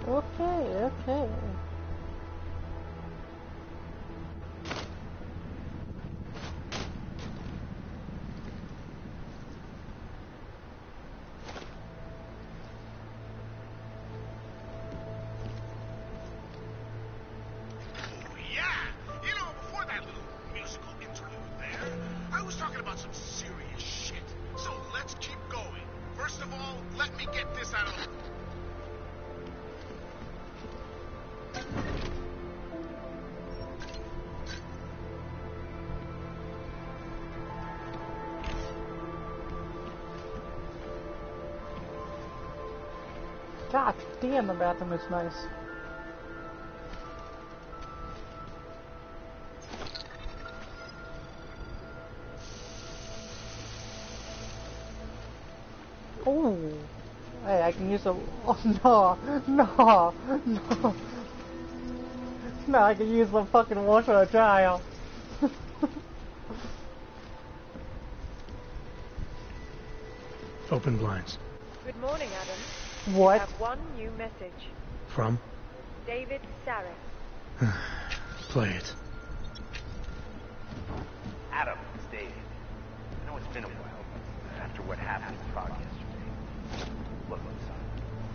Okay. God damn, the bathroom is nice. Oh, hey, I can use a. Oh no! No, I can use the fucking washer or dryer. Open blinds. Good morning, Adam. What? We have one new message. From? David Sarah. Play it. Adam, it's David. I know it's been a while, but after what happened in Prague yesterday. Look, son,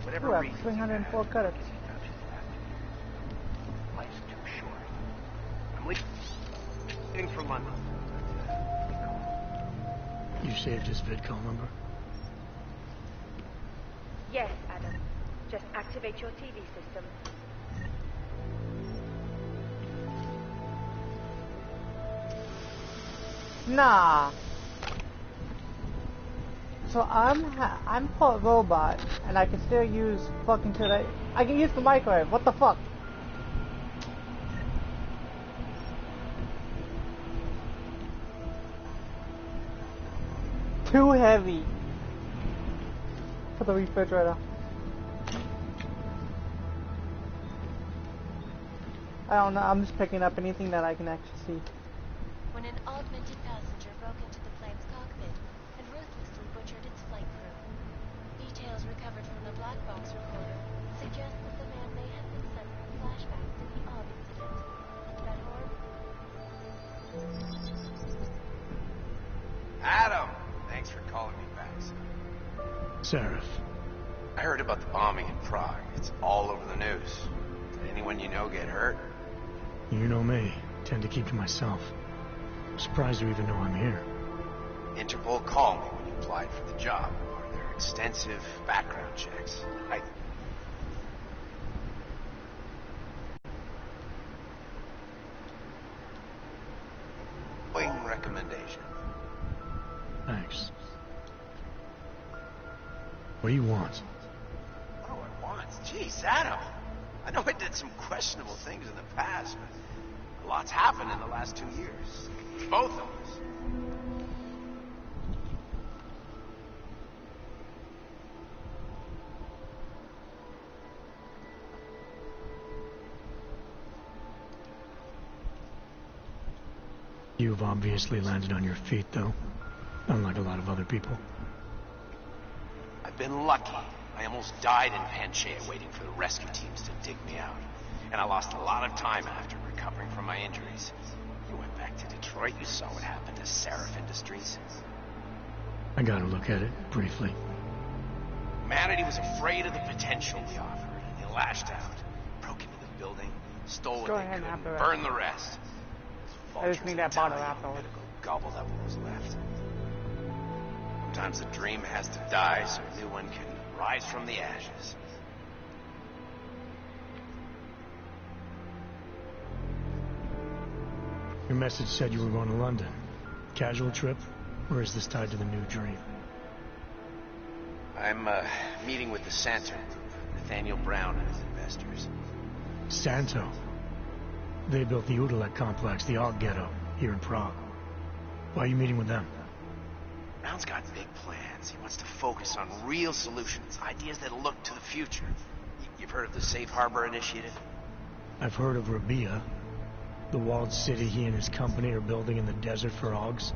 whatever reason 304 credits. Life's too short. I'm leaving for London. You saved his VidCall number? Yes, Adam. Just activate your TV system. Nah. So I'm part robot, and I can still use fucking today. I can use the microwave. What the fuck? Too heavy for the refrigerator. I don't know. I'm just picking up anything that I can actually see. When an augmented passenger broke into the plane's cockpit and ruthlessly butchered its flight crew. Details recovered from the black box recorder suggest that the man may have been severing flashbacks to the Og incident. That horrible... Adam! Thanks for calling me back, son. Seraph. I heard about the bombing in Prague. It's all over the news. Did anyone you know get hurt? You know me. Tend to keep to myself. I'm surprised you even know I'm here. Interpol called me when you applied for the job. Are there extensive background checks? Recommendation. Thanks. What do you want? What do I want? Jeez, Adam. I know I did some questionable things in the past, but a lot's happened in the last 2 years. Both of us. You've obviously landed on your feet, though. Unlike a lot of other people. I've been lucky. I almost died in Panchea waiting for the rescue teams to dig me out. And I lost a lot of time after recovering from my injuries. You went back to Detroit, you saw what happened to Seraph Industries. I got a look at it, briefly. Humanity was afraid of the potential we offered, and they lashed out. Broke into the building, stole Go what they ahead could, and and have the burned rest. the rest. I just need that bottle afterwards. Gobbled up what was left. Sometimes a dream has to die so a new one can rise from the ashes. Your message said you were going to London. Casual trip? Or is this tied to the new dream? I'm meeting with the Santo group, Nathaniel Brown and his investors. Santo? They built the Udalek complex, the Og ghetto, here in Prague. Why are you meeting with them? Brown's got big plans. He wants to focus on real solutions, ideas that look to the future. You've heard of the Safe Harbor Initiative? I've heard of Rabia, the walled city he and his company are building in the desert for Ogs.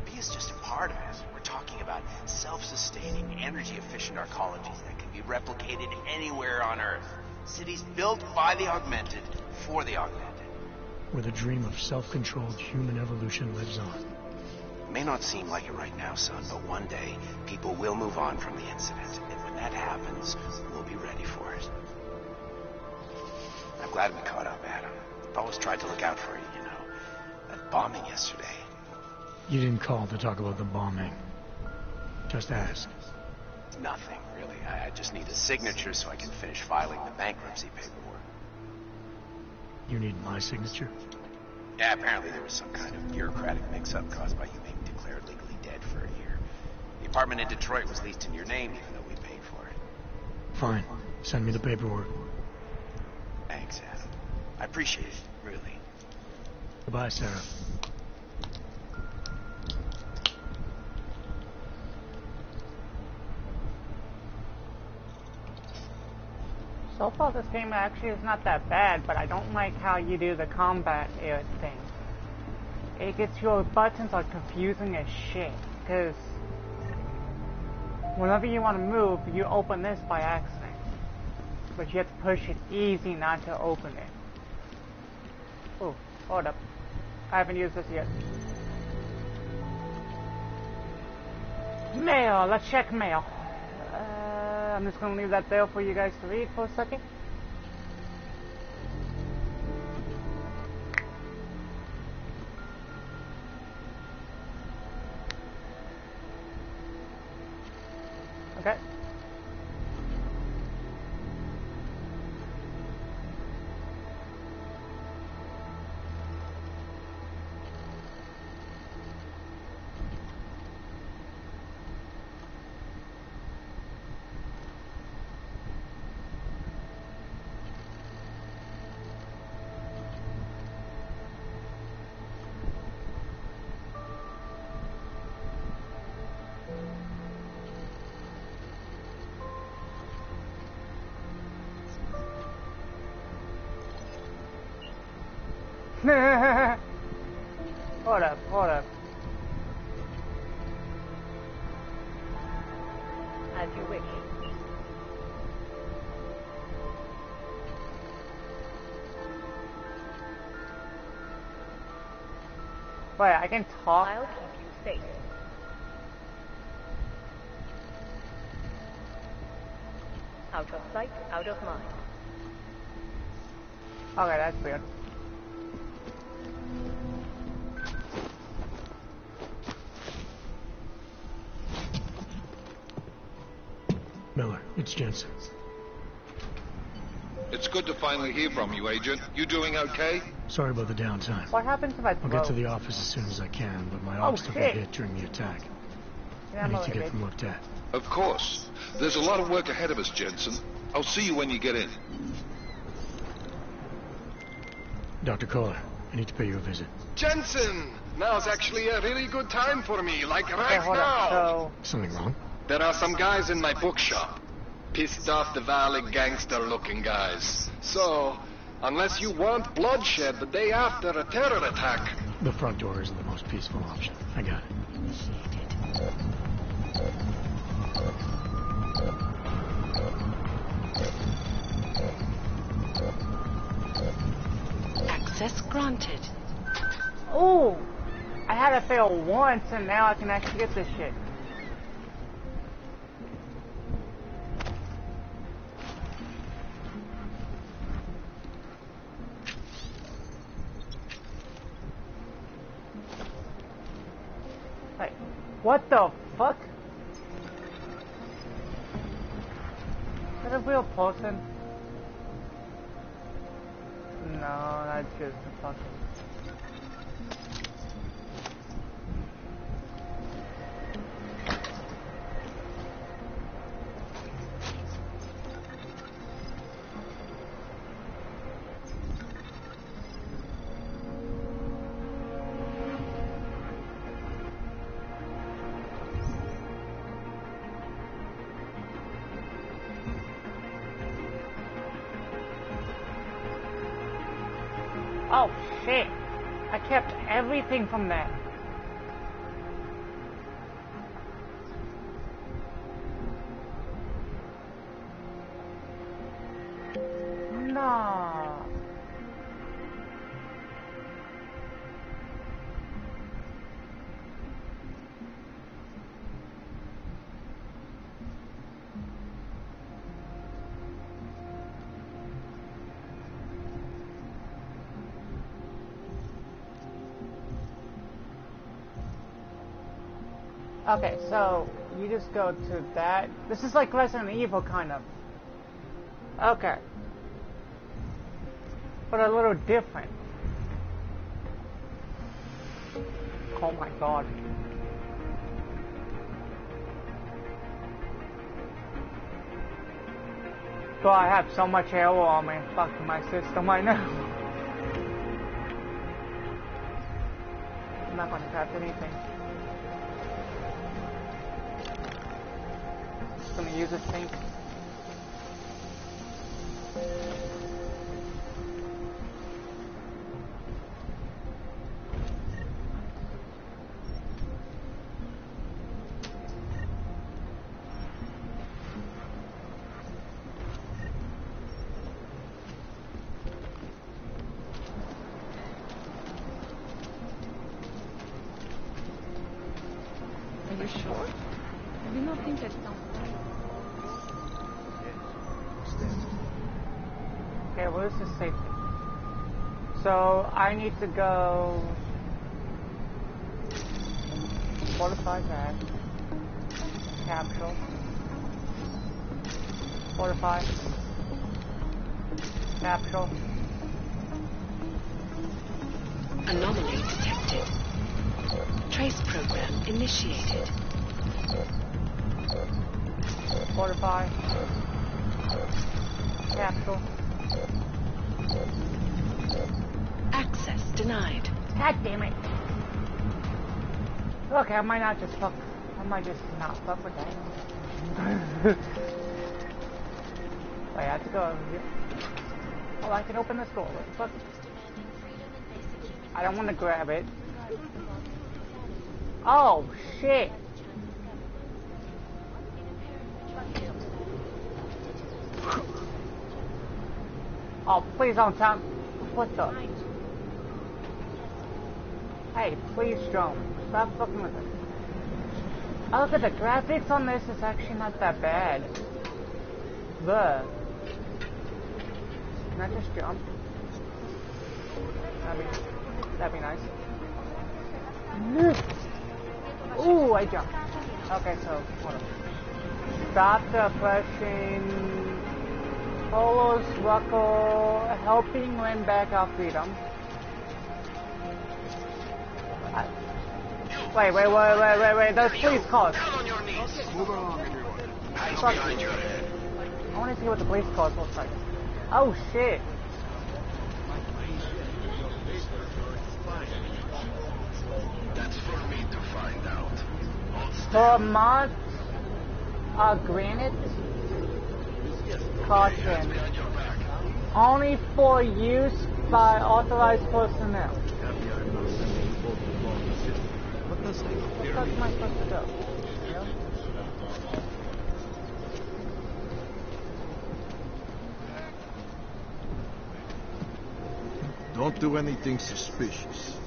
Rabia's just a part of it. We're talking about self-sustaining, energy-efficient arcologies that can be replicated anywhere on Earth. Cities built by the augmented, for the augmented. Where the dream of self-controlled human evolution lives on. It may not seem like it right now, son, but one day, people will move on from the incident. And when that happens, we'll be ready for it. I'm glad we caught up, Adam. I've always tried to look out for you, you know. That bombing yesterday. You didn't call to talk about the bombing. Just ask. Nothing, really. I just need a signature so I can finish filing the bankruptcy paperwork. You need my signature? Yeah, apparently there was some kind of bureaucratic mix-up caused by you being declared legally dead for a year. The apartment in Detroit was leased in your name even though we paid for it. Fine. Send me the paperwork. Thanks, Adam. I appreciate it, really. Goodbye, Sarah. So far, this game actually is not that bad, but I don't like how you do the combat thing. It gets your buttons are confusing as shit, because whenever you want to move, you open this by accident. But you have to push it easy not to open it. Oh, hold up. I haven't used this yet. Mail, let's check mail. I'm just going to leave that there for you guys to read for a second. Okay. Hold up, hold up. As you wish. Wait, I can talk? I'll keep you safe. Out of sight, out of mind. Okay, that's weird. Miller, it's Jensen. It's good to finally hear from you, Agent. You doing okay? Sorry about the downtime. What happened to my throat? I'll get to the office as soon as I can, but my ops took a hit during the attack. Yeah, I need to get them looked at. Of course. There's a lot of work ahead of us, Jensen. I'll see you when you get in. Dr. Kohler, I need to pay you a visit. Jensen! Now's actually a really good time for me, like right hold now. up, so... Something wrong? There are some guys in my bookshop. Pissed off the Valley gangster-looking guys. So, unless you want bloodshed the day after a terror attack... The front door isn't the most peaceful option. I got it. Access granted. Ooh! I had to fail once and now I can actually get this shit. What the fuck? Is that a real person? No, that's just a fucking... Oh shit! I kept everything from that. No. Okay, so you just go to that. This is like Resident Evil, kind of. Okay. But a little different. Oh my god. So I have so much arrow on me. Fuck my system right now. I'm not gonna craft anything. Just gonna use this thing. Are you sure? I do not think that sounds right. Okay, what is this safety? So I need to go fortify that. Capsule. Fortify. Capsule. Anomaly detected. Trace program initiated. Fortify. Capsule. Access denied. God damn it. Okay, I might not just fuck. I might just not fuck with that. Wait, I have to go over here. Oh, I can open this door. What the fuck? I don't want to grab it. Oh, shit. Oh, please don't tell me. What the? Hey, please jump. Stop fucking with it. Oh, look at the graphics on this. It's actually not that bad. Can I just jump? That'd be nice. Ooh, I jumped. Okay, so, hold on. Stop the pressing. Follows Rocco, helping win back our freedom. Wait, there's police cars. Move along, everyone. Eyes Fuck behind you. your head. I want to see what the police cars looks like. Oh shit. That's for me to find out. Vermont, granite, caution. Only for use by authorized personnel. What the fuck am I supposed to do? Don't do anything suspicious.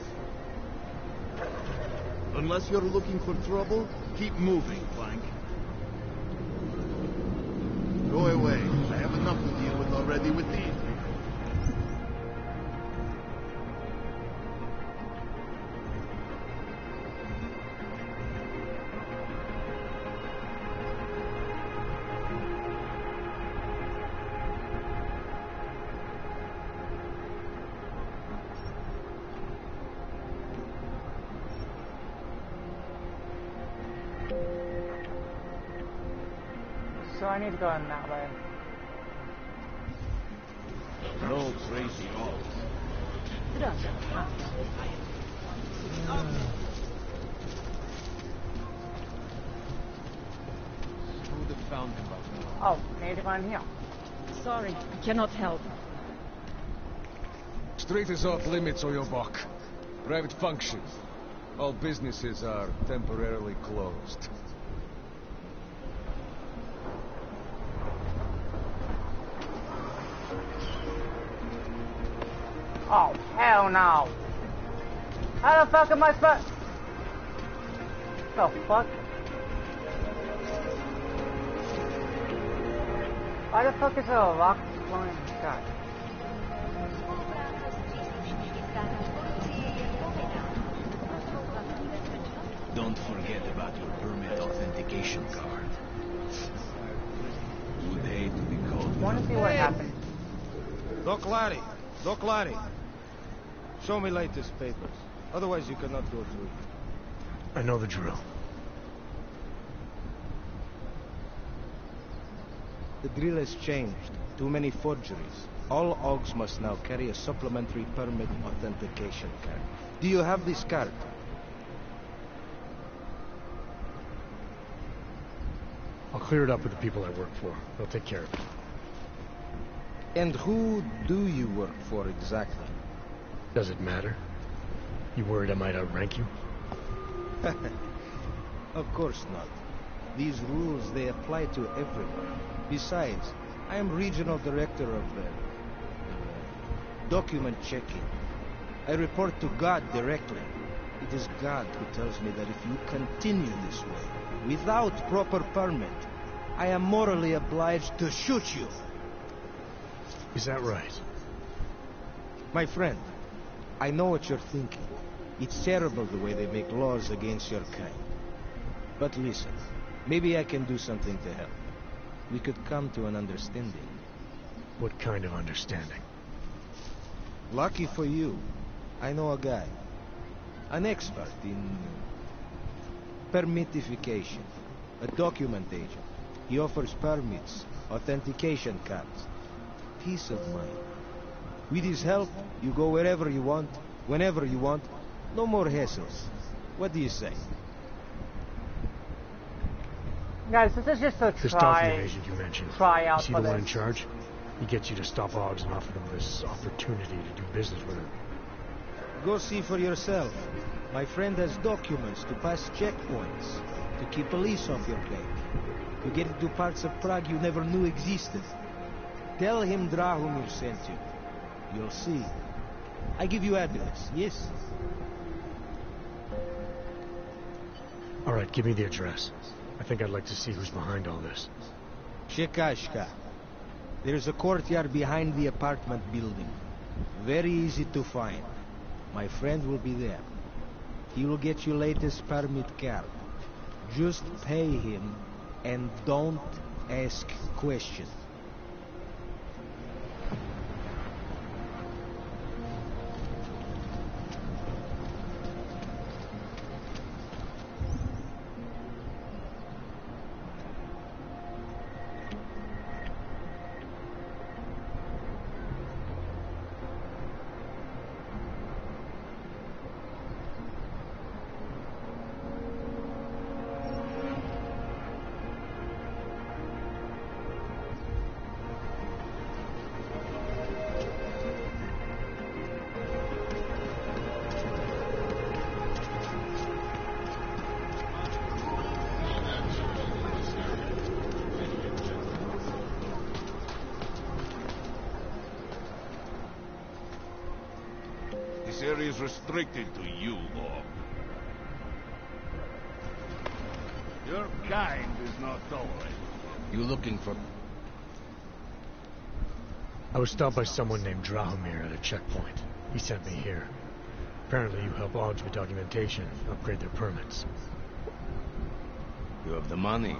Unless you're looking for trouble, keep moving, Plank. Go away. I have enough to deal with already with these. so I need to go in that way. No crazy odds. Who would have found him by now? Oh, need to go in here. Sorry, I cannot help. Street is off limits, or your buck. Private function. All businesses are temporarily closed. Oh, hell no. How the fuck am I supposed... The fuck? Why the fuck is there a rock flowing in the sky? Don't forget about your permit authentication card. Would hate to be called. Want to see what happened? Doc Larry. Show me latest papers. Otherwise you cannot go through. I know the drill. The drill has changed. Too many forgeries. All OGs must now carry a supplementary permit authentication card. Do you have this card? I'll clear it up with the people I work for. They'll take care of it. And who do you work for exactly? Does it matter? You worried I might outrank you? Of course not. These rules, they apply to everyone. Besides, I am regional director of document checking. I report to God directly. It is God who tells me that if you continue this way, without proper permit, I am morally obliged to shoot you. Is that right? My friend, I know what you're thinking. It's terrible the way they make laws against your kind. But listen, maybe I can do something to help. We could come to an understanding. What kind of understanding? Lucky for you, I know a guy. An expert in permitification. A document agent. He offers permits, authentication cards. Peace of mind. With his help, you go wherever you want, whenever you want. No more hassles. What do you say? Guys, this is just a This document agent you mentioned. Try out you see for the one in this. charge? He gets you to stop OGs and offer them this opportunity to do business with him. Go see for yourself. My friend has documents to pass checkpoints, to keep police off your plate, to get into parts of Prague you never knew existed. Tell him Drahomir sent you. You'll see. I give you address, yes? All right, give me the address. I think I'd like to see who's behind all this. Shekashka. There's a courtyard behind the apartment building. Very easy to find. My friend will be there. He will get you latest permit card. Just pay him and don't ask questions. This area is restricted to you, Og. Your kind is not tolerated. You looking for... I was stopped by someone named Drahomir at a checkpoint. He sent me here. Apparently you help OGs with documentation, upgrade their permits. You have the money.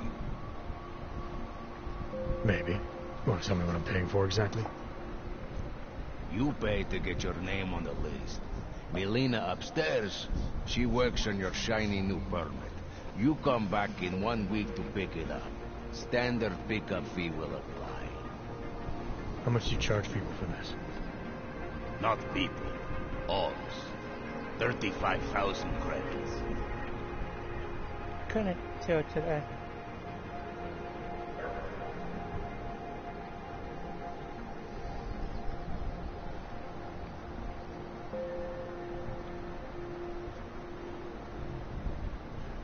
Maybe. You want to tell me what I'm paying for exactly? You pay to get your name on the list. Melina upstairs, she works on your shiny new permit. You come back in 1 week to pick it up. Standard pickup fee will apply. How much do you charge people for this? Not people. Alls. 35,000 credits. Couldn't do it today.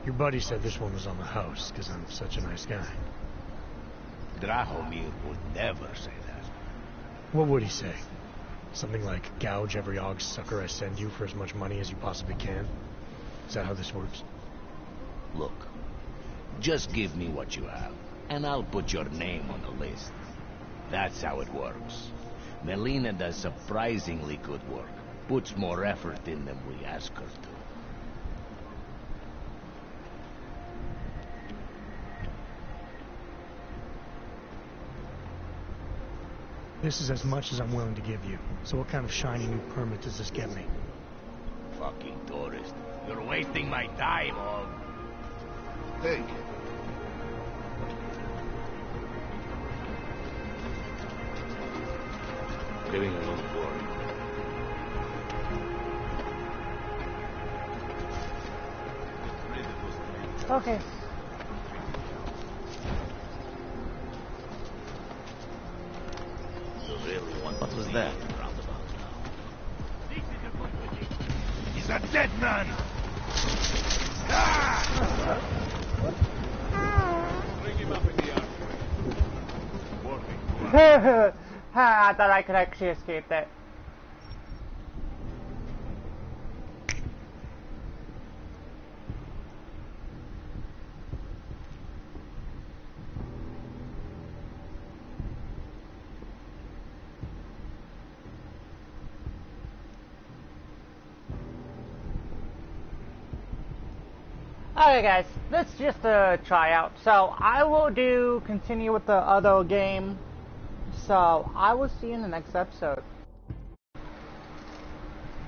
Your buddy said this one was on the house, because I'm such a nice guy. Drahomir would never say that. What would he say? Something like, gouge every AUG sucker I send you for as much money as you possibly can? Is that how this works? Look, just give me what you have, and I'll put your name on the list. That's how it works. Melina does surprisingly good work. Puts more effort in than we ask her to. This is as much as I'm willing to give you. So what kind of shiny new permit does this get me? Fucking tourist. You're wasting my time, AUG. Hey. Getting a little boring. Okay. What was that? He's a dead man! Bring him up in the archway. I thought I could actually escape that. Okay guys, this is just a tryout, so I will continue with the other game, so I will see you in the next episode.